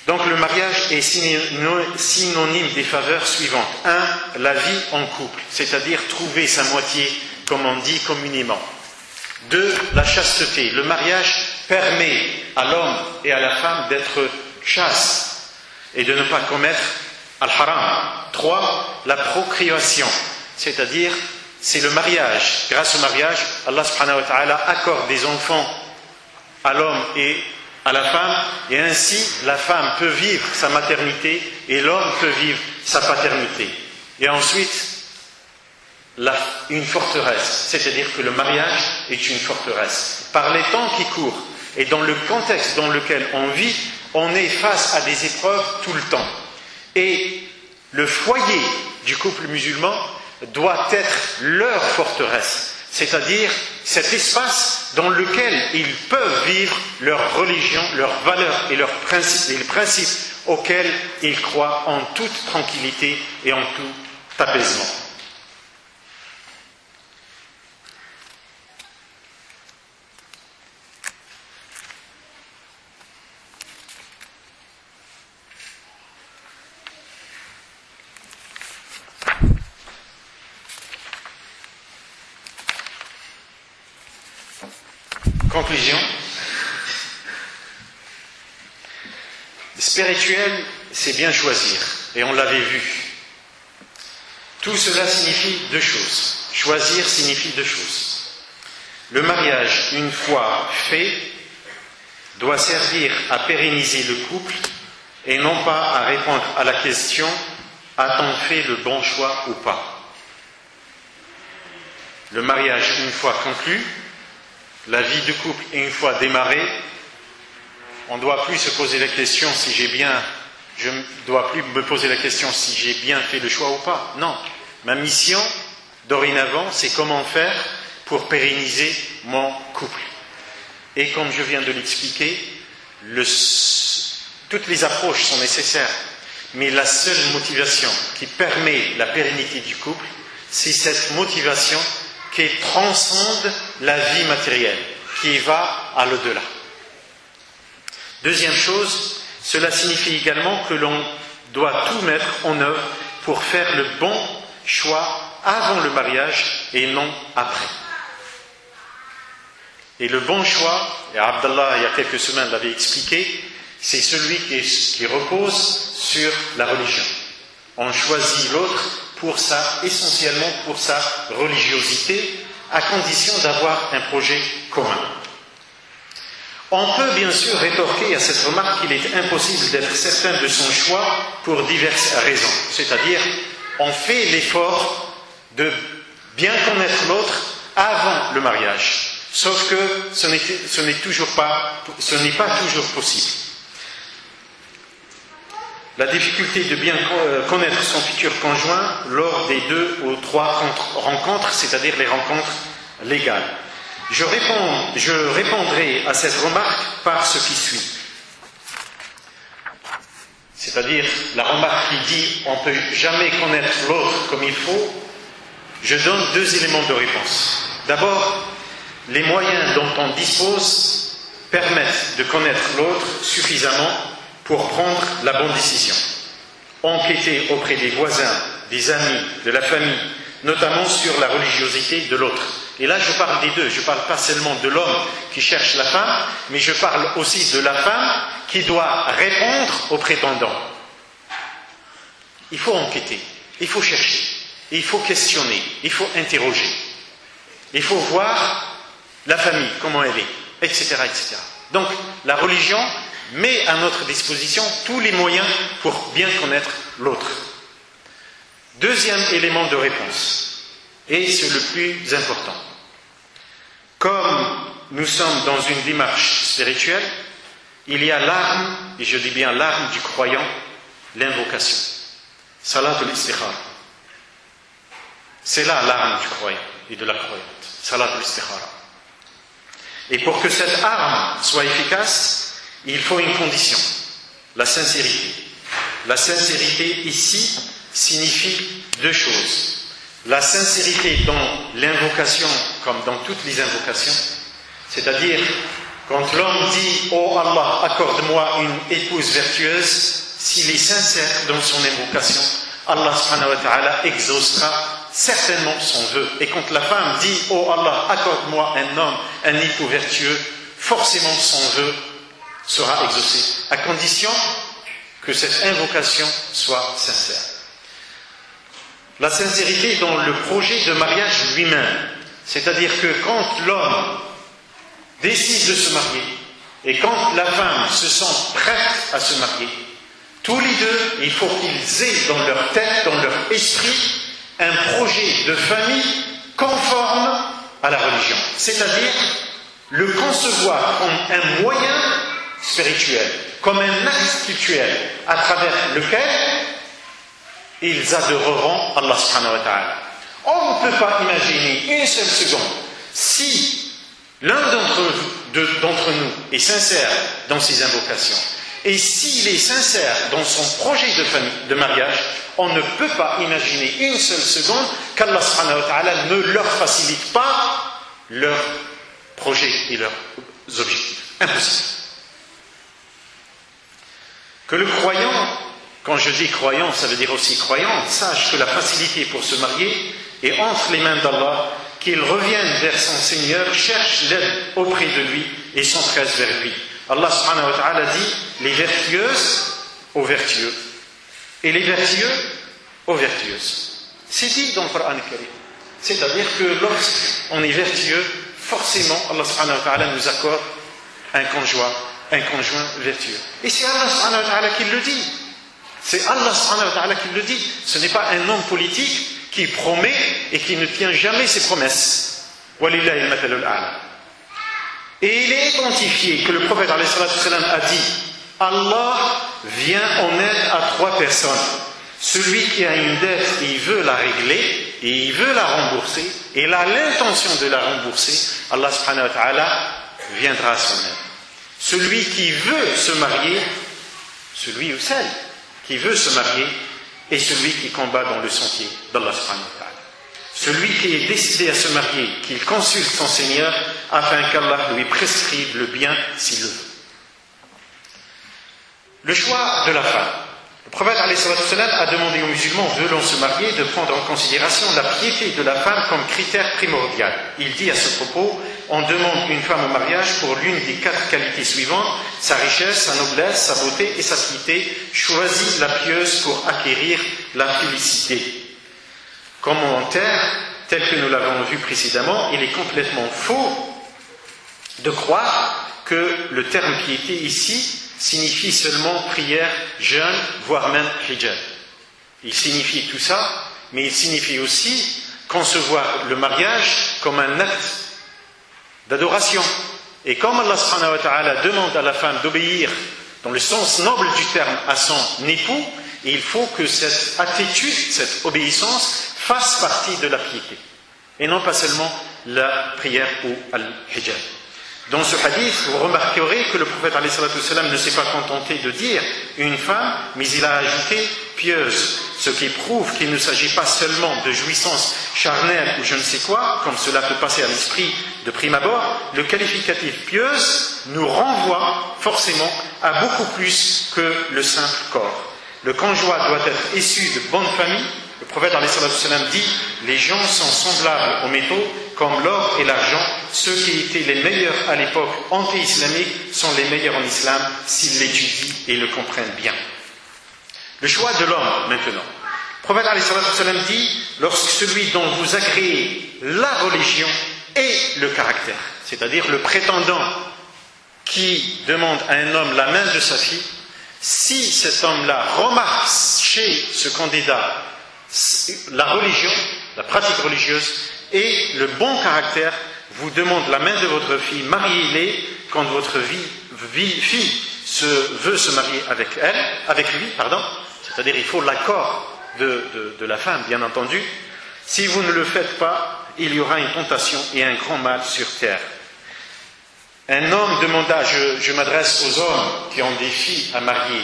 Donc le mariage est synonyme des faveurs suivantes. 1. La vie en couple, c'est-à-dire trouver sa moitié, comme on dit communément. 2. La chasteté. Le mariage permet à l'homme et à la femme d'être chastes et de ne pas commettre al-haram. 3. La procréation, c'est-à-dire c'est le mariage. Grâce au mariage, Allah subhanahu wa ta'ala accorde des enfants à l'homme et à la femme, et ainsi la femme peut vivre sa maternité et l'homme peut vivre sa paternité. Et ensuite, une forteresse, c'est-à-dire que le mariage est une forteresse. Par les temps qui courent et dans le contexte dans lequel on vit, on est face à des épreuves tout le temps. Et le foyer du couple musulman doit être leur forteresse, c'est-à-dire cet espace dans lequel ils peuvent vivre leur religion, leurs valeurs et leurs principes, et les principes auxquels ils croient en toute tranquillité et en tout apaisement. Conclusion. Spirituel, c'est bien choisir, et on l'avait vu. Tout cela signifie deux choses. Choisir signifie deux choses. Le mariage, une fois fait, doit servir à pérenniser le couple et non pas à répondre à la question « a-t-on fait le bon choix ou pas ?» Le mariage, une fois conclu, la vie de couple, une fois démarrée, on ne doit plus se poser la question si je ne dois plus me poser la question si j'ai bien fait le choix ou pas. Non, ma mission, dorénavant, c'est comment faire pour pérenniser mon couple. Et comme je viens de l'expliquer, toutes les approches sont nécessaires, mais la seule motivation qui permet la pérennité du couple, c'est cette motivation qui transcende la vie matérielle, qui va à l'au-delà. Deuxième chose, cela signifie également que l'on doit tout mettre en œuvre pour faire le bon choix avant le mariage et non après. Et le bon choix, et Abdallah il y a quelques semaines l'avait expliqué, c'est celui qui repose sur la religion. On choisit l'autre essentiellement pour sa religiosité, à condition d'avoir un projet commun. On peut bien sûr rétorquer à cette remarque qu'il est impossible d'être certain de son choix pour diverses raisons. C'est-à-dire, on fait l'effort de bien connaître l'autre avant le mariage. Sauf que ce n'est pas toujours possible. La difficulté de bien connaître son futur conjoint lors des 2 ou 3 rencontres, c'est-à-dire les rencontres légales. Je répondrai à cette remarque par ce qui suit. C'est-à-dire la remarque qui dit on ne peut jamais connaître l'autre comme il faut. Je donne 2 éléments de réponse. D'abord, les moyens dont on dispose permettent de connaître l'autre suffisamment pour prendre la bonne décision. Enquêter auprès des voisins, des amis, de la famille, notamment sur la religiosité de l'autre. Et là, je parle des deux. Je ne parle pas seulement de l'homme qui cherche la femme, mais je parle aussi de la femme qui doit répondre aux prétendants. Il faut enquêter, il faut chercher, il faut questionner, il faut interroger. Il faut voir la famille, comment elle est, etc., etc. Donc, la religion met à notre disposition tous les moyens pour bien connaître l'autre. Deuxième élément de réponse, et c'est le plus important. Comme nous sommes dans une démarche spirituelle, il y a l'arme, et je dis bien l'arme du croyant, l'invocation. Salatul istikhara. C'est là l'arme du croyant et de la croyante. Salatul istikhara. Et pour que cette arme soit efficace, il faut une condition, la sincérité. La sincérité ici signifie deux choses. La sincérité dans l'invocation, comme dans toutes les invocations, c'est-à-dire quand l'homme dit « Oh Allah, accorde-moi une épouse vertueuse », s'il est sincère dans son invocation, Allah subhanahu wa ta'ala exaucera certainement son vœu. Et quand la femme dit « Oh Allah, accorde-moi un homme, un époux vertueux », forcément son vœu sera exaucé, à condition que cette invocation soit sincère. La sincérité dans le projet de mariage lui-même, c'est-à-dire que quand l'homme décide de se marier et quand la femme se sent prête à se marier, tous les deux, il faut qu'ils aient dans leur tête, dans leur esprit, un projet de famille conforme à la religion, c'est-à-dire le concevoir comme un moyen spirituel, comme un acte spirituel à travers lequel ils adoreront Allah subhanahu wa ta'ala. On ne peut pas imaginer une seule seconde si l'un d'entre nous est sincère dans ses invocations et s'il est sincère dans son projet de mariage, on ne peut pas imaginer une seule seconde qu'Allah subhanahu wa ta'ala ne leur facilite pas leurs projets et leurs objectifs. Impossible. Que le croyant, quand je dis croyant, ça veut dire aussi croyant, sache que la facilité pour se marier est entre les mains d'Allah, qu'il revienne vers son Seigneur, cherche l'aide auprès de lui et s'empresse vers lui. Allah subhanahu wa ta'ala dit les vertueuses aux vertueux et les vertueux aux vertueuses. C'est dit dans le Coran Karim. C'est-à-dire que lorsqu'on est vertueux, forcément Allah subhanahu wa ta'ala nous accorde un conjoint vertueux. Et c'est Allah subhanahu wa ta'ala qui le dit. C'est Allah subhanahu wa ta'ala qui le dit. Ce n'est pas un homme politique qui promet et qui ne tient jamais ses promesses. Walillahi al-mathalul a'la. Et il est identifié que le prophète alayhi salatu wassalam a dit Allah vient en aide à trois personnes. Celui qui a une dette et il veut la régler et il veut la rembourser et il a l'intention de la rembourser, Allah subhanahu wa ta'ala viendra à son aide. Celui qui veut se marier, celui ou celle qui veut se marier, est celui qui combat dans le sentier d'Allah subhanahu wa ta'ala. Celui qui est décidé à se marier, qu'il consulte son Seigneur afin qu'Allah lui prescrive le bien s'il le veut. Le choix de la femme. Le prophète a demandé aux musulmans voulant se marier de prendre en considération la piété de la femme comme critère primordial. Il dit à ce propos, on demande une femme au mariage pour l'une des 4 qualités suivantes, sa richesse, sa noblesse, sa beauté et sa piété. Choisis la pieuse pour acquérir la félicité. Commentaire, tel que nous l'avons vu précédemment, il est complètement faux de croire que le terme piété ici signifie seulement prière, jeûne, voire même hijab. Il signifie tout ça, mais il signifie aussi concevoir le mariage comme un acte d'adoration. Et comme Allah subhanahu wa ta'ala demande à la femme d'obéir dans le sens noble du terme à son époux, il faut que cette attitude, cette obéissance fasse partie de la piété et non pas seulement la prière ou al-hijab. Dans ce hadith, vous remarquerez que le prophète alayhi salatu wassalam ne s'est pas contenté de dire une femme, mais il a ajouté pieuse, ce qui prouve qu'il ne s'agit pas seulement de jouissance charnelle ou je ne sais quoi, comme cela peut passer à l'esprit de prime abord. Le qualificatif pieuse nous renvoie forcément à beaucoup plus que le simple corps. Le conjoint doit être issu de bonne famille. Le prophète alayhi salatu wassalam dit les gens sont semblables aux métaux comme l'or et l'argent. Ceux qui étaient les meilleurs à l'époque anti-islamique sont les meilleurs en islam s'ils l'étudient et le comprennent bien. Le choix de l'homme maintenant. Le prophète alayhi salatu wassalam dit lorsque celui dont vous agréez la religion et le caractère, c'est-à-dire le prétendant qui demande à un homme la main de sa fille, si cet homme-là remarque chez ce candidat la religion, la pratique religieuse et le bon caractère, vous demande la main de votre fille, mariez-les quand votre fille veut se marier avec lui, c'est-à-dire il faut l'accord de la femme, bien entendu. Si vous ne le faites pas, il y aura une tentation et un grand mal sur terre. Un homme demanda, je m'adresse aux hommes qui ont des filles à marier,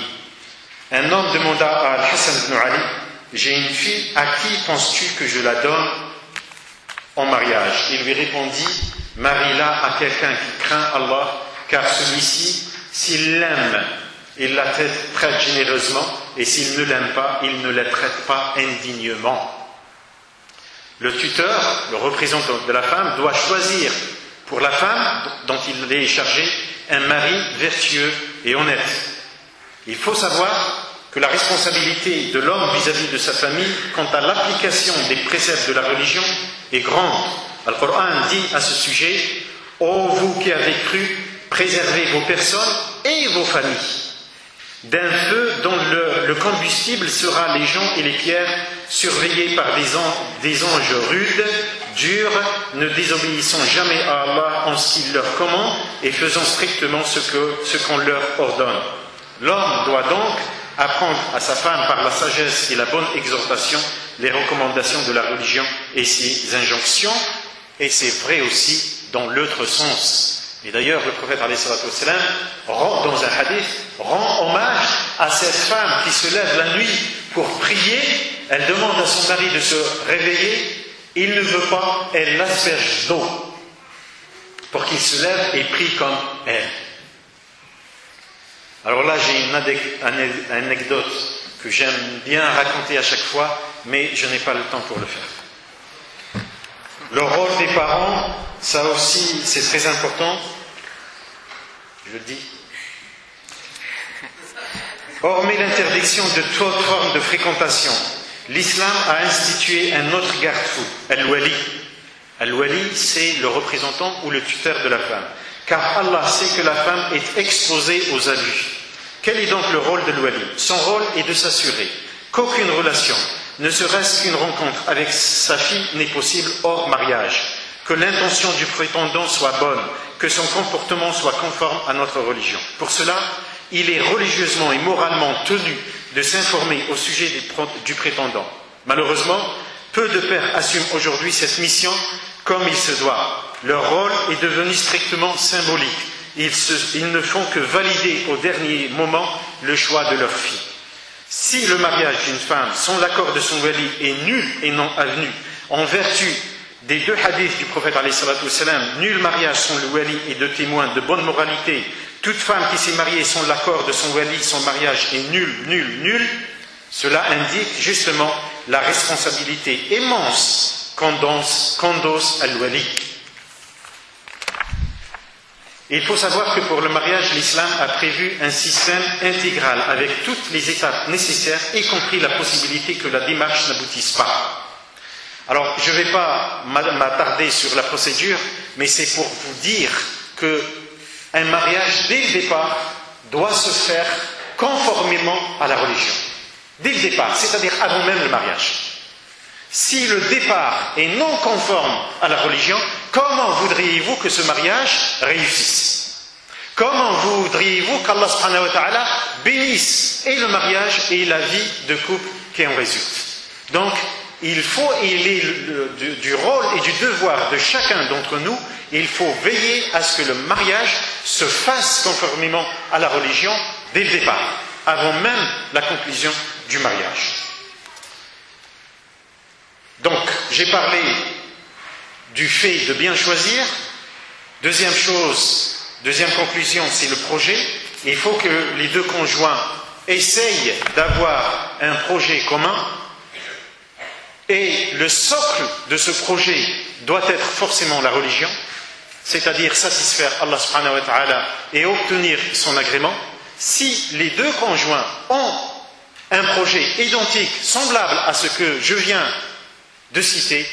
un homme demanda à Al-Hassan ibn Ali, j'ai une fille, à qui penses-tu que je la donne en mariage? Il lui répondit, marie-la à quelqu'un qui craint Allah, car celui-ci, s'il l'aime, il la traite généreusement, et s'il ne l'aime pas, il ne la traite pas indignement. Le tuteur, le représentant de la femme, doit choisir pour la femme dont il est chargé un mari vertueux et honnête. Il faut savoir que la responsabilité de l'homme vis-à-vis de sa famille quant à l'application des préceptes de la religion est grande. Al-Qur'an dit à ce sujet, ô vous qui avez cru, préservez vos personnes et vos familles d'un feu dont le combustible sera les gens et les pierres, surveillés par des anges rudes, durs, ne désobéissant jamais à Allah en ce qu'il leur commande et faisant strictement ce qu'on leur ordonne. L'homme doit donc apprendre à sa femme par la sagesse et la bonne exhortation les recommandations de la religion et ses injonctions, et c'est vrai aussi dans l'autre sens. Et d'ailleurs, le prophète alayhi salatu wassalam, dans un hadith, rend hommage à cette femme qui se lève la nuit pour prier. Elle demande à son mari de se réveiller. Il ne veut pas, elle l'asperge d'eau pour qu'il se lève et prie comme elle. Alors là, j'ai une anecdote que j'aime bien raconter à chaque fois, mais je n'ai pas le temps pour le faire. Le rôle des parents, ça aussi, c'est très important. Je le dis. Hormis l'interdiction de toute forme de fréquentation, l'islam a institué un autre garde-fou, al-wali. Al-wali, c'est le représentant ou le tuteur de la femme. Car Allah sait que la femme est exposée aux abus. Quel est donc le rôle de l'wali? Son rôle est de s'assurer qu'aucune relation, ne serait-ce qu'une rencontre avec sa fille, n'est possible hors mariage, que l'intention du prétendant soit bonne, que son comportement soit conforme à notre religion. Pour cela, il est religieusement et moralement tenu de s'informer au sujet du prétendant. Malheureusement, peu de pères assument aujourd'hui cette mission comme il se doit. Leur rôle est devenu strictement symbolique. Ils ne font que valider au dernier moment le choix de leur fille. Si le mariage d'une femme sans l'accord de son wali est nul et non avenu, en vertu des deux hadiths du prophète alayhi salatu wassalam, nul mariage sans le wali et deux témoins de bonne moralité, toute femme qui s'est mariée sans l'accord de son wali, son mariage est nul, cela indique justement la responsabilité immense qu'endosse al-wali. Il faut savoir que pour le mariage, l'islam a prévu un système intégral avec toutes les étapes nécessaires, y compris la possibilité que la démarche n'aboutisse pas. Alors, je ne vais pas m'attarder sur la procédure, mais c'est pour vous dire qu'un mariage, dès le départ, doit se faire conformément à la religion. Dès le départ, c'est-à-dire avant même le mariage. Si le départ est non conforme à la religion, comment voudriez-vous que ce mariage réussisse? Comment voudriez-vous qu'Allah subhanahu wa ta'ala bénisse et le mariage et la vie de couple qui en résulte? Donc, il est du rôle et du devoir de chacun d'entre nous, il faut veiller à ce que le mariage se fasse conformément à la religion dès le départ, avant même la conclusion du mariage. Donc, j'ai parlé du fait de bien choisir. Deuxième conclusion, c'est le projet. Il faut que les deux conjoints essayent d'avoir un projet commun. Et le socle de ce projet doit être forcément la religion, c'est-à-dire satisfaire Allah subhanahu wa ta'ala et obtenir son agrément. Si les deux conjoints ont un projet identique, semblable à ce que je viens de citer,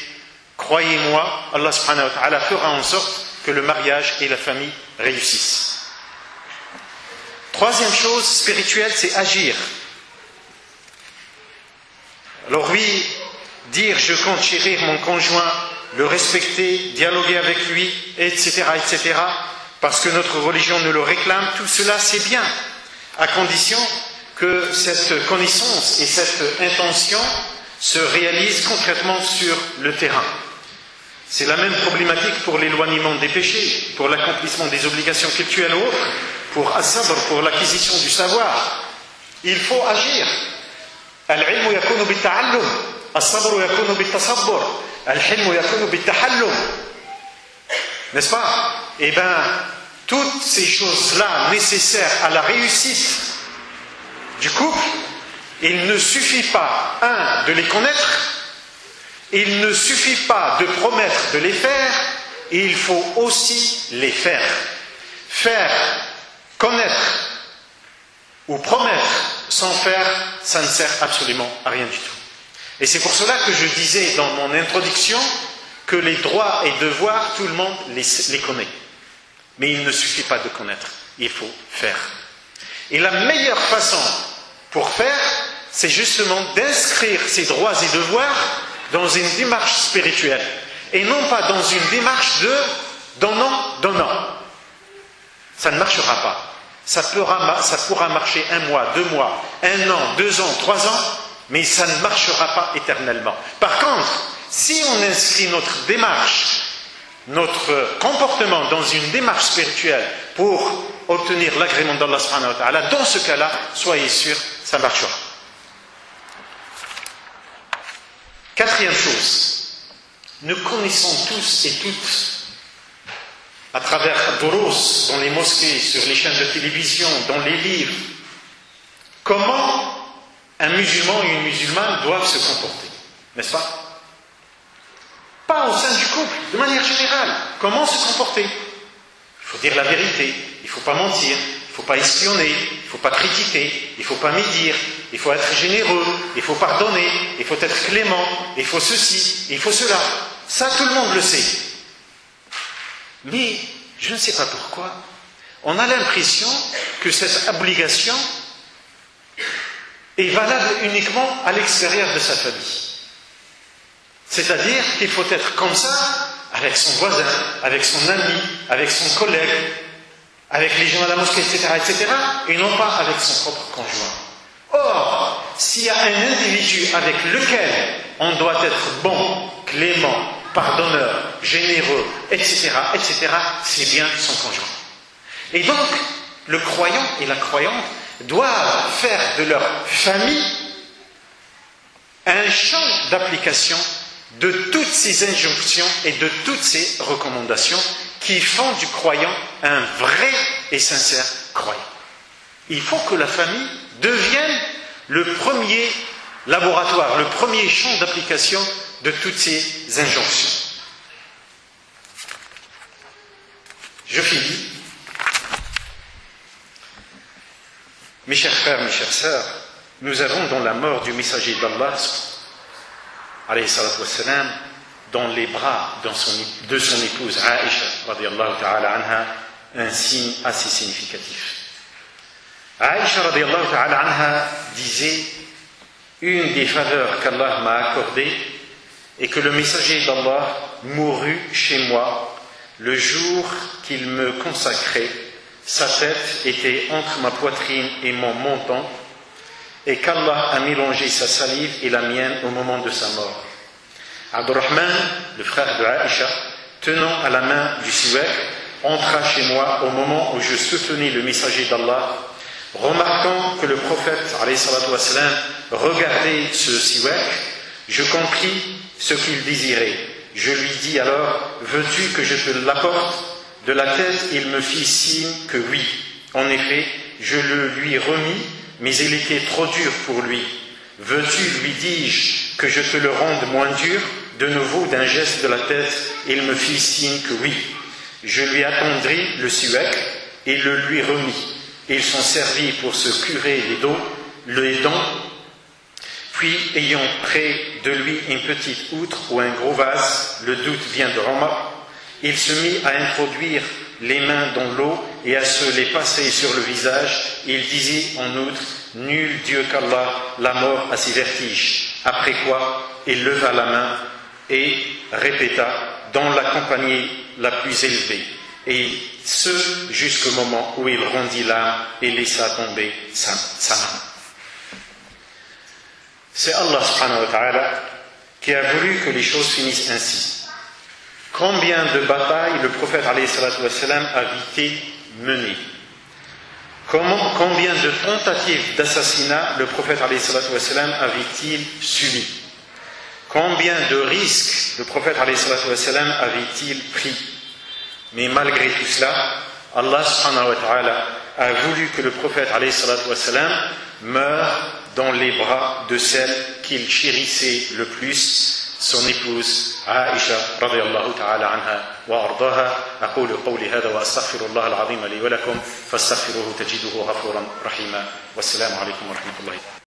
croyez-moi, Allah subhanahu wa ta'ala fera en sorte que le mariage et la famille réussissent. Troisième chose spirituelle, c'est agir. Alors oui, dire je compte chérir mon conjoint, le respecter, dialoguer avec lui, etc., etc., parce que notre religion nous le réclame, tout cela c'est bien, à condition que cette connaissance et cette intention se réalisent concrètement sur le terrain. C'est la même problématique pour l'éloignement des péchés, pour l'accomplissement des obligations cultuelles ou autres, pour as-sabr, pour l'acquisition du savoir. Il faut agir. Al-ilmu yakunu bit-ta'allum, as-sabru yakunu bit-tasabbur, al-hilmu yakunu bit-tahallum. N'est-ce pas? Eh bien, toutes ces choses-là nécessaires à la réussite du couple, il ne suffit pas, de les connaître, il ne suffit pas de promettre de les faire, il faut aussi les faire. Faire, connaître ou promettre sans faire, ça ne sert absolument à rien du tout. Et c'est pour cela que je disais dans mon introduction que les droits et devoirs, tout le monde les connaît. Mais il ne suffit pas de connaître, il faut faire. Et la meilleure façon pour faire, c'est justement d'inscrire ces droits et devoirs dans une démarche spirituelle et non pas dans une démarche de donnant. Ça ne marchera pas. Ça pourra marcher 1 mois, 2 mois, 1 an, 2 ans, 3 ans, mais ça ne marchera pas éternellement. Par contre, si on inscrit notre démarche, notre comportement dans une démarche spirituelle pour obtenir l'agrément d'Allah subhanahu wa ta'ala, dans ce cas-là, soyez sûrs, ça marchera. Quatrième chose, nous connaissons tous et toutes, à travers Durus, dans les mosquées, sur les chaînes de télévision, dans les livres, comment un musulman et une musulmane doivent se comporter, n'est-ce pas? Pas au sein du couple, de manière générale. Comment se comporter? Il faut dire la vérité, il ne faut pas mentir, il ne faut pas espionner, il ne faut pas critiquer, il ne faut pas médire, il faut être généreux, il faut pardonner, il faut être clément, il faut ceci, il faut cela. Ça, tout le monde le sait. Mais, je ne sais pas pourquoi, on a l'impression que cette obligation est valable uniquement à l'extérieur de sa famille. C'est-à-dire qu'il faut être comme ça avec son voisin, avec son ami, avec son collègue, avec les gens à la mosquée, etc., etc., et non pas avec son propre conjoint. Or, s'il y a un individu avec lequel on doit être bon, clément, pardonneur, généreux, etc., etc., c'est bien son conjoint. Et donc, le croyant et la croyante doivent faire de leur famille un champ d'application de toutes ces injonctions et de toutes ces recommandations qui font du croyant un vrai et sincère croyant. Il faut que la famille devienne le premier laboratoire, le premier champ d'application de toutes ces injonctions. Je finis. Mes chers frères, mes chères sœurs, nous avons dans la mort du messager d'Allah, alayhi salatu wassalam, dans les bras de son épouse Aïcha, radiyallahu ta'ala anha, un signe assez significatif. Aïcha, radiyallahu ta'ala anha, disait: une des faveurs qu'Allah m'a accordées est que le messager d'Allah mourut chez moi le jour qu'il me consacrait. Sa tête était entre ma poitrine et mon menton, et qu'Allah a mélangé sa salive et la mienne au moment de sa mort. Abdurrahman, le frère de Aïcha, tenant à la main du siwak, entra chez moi au moment où je soutenais le messager d'Allah. Remarquant que le prophète alayhi salatu wassalam regardait ce siwak, je compris ce qu'il désirait. Je lui dis alors: veux-tu que je te l'apporte? De la tête, il me fit signe que oui. En effet, je le lui remis, mais il était trop dur pour lui. Veux-tu, lui dis-je, que je te le rende moins dur? De nouveau, d'un geste de la tête, il me fit signe que oui. Je lui attendris le siwak et le lui remis. Ils s'en servis pour se curer les dents. Puis, ayant près de lui une petite outre ou un gros vase, le doute vient de Omar, il se mit à introduire les mains dans l'eau et à se les passer sur le visage. Il disait en outre: nul Dieu qu'Allah, la mort a ses vertiges. Après quoi, il leva la main et répéta: dans la compagnie la plus élevée. Et ce jusqu'au moment où il rendit l'âme et laissa tomber sa main. C'est Allah subhanahu wa ta'ala qui a voulu que les choses finissent ainsi. Combien de batailles le prophète alayhi salatu wassalam avait-il menées? Combien de tentatives d'assassinat le prophète alayhi salatu wassalam avait-il subi? Combien de risques le prophète alayhi salatu wassalam avait-il pris? Mais malgré tout cela, Allah subhanahu wa ta'ala a voulu que le prophète alayhi salatu wassalam meure dans les bras de celle qu'il chérissait le plus, son épouse Aïcha radiyallahu ta'ala anha wa ardaha. أقول قولي هذا وأستغفر الله العظيم لي ولكم فاستغفروه تجدوه غفورا رحيما والسلام عليكم ورحمة الله.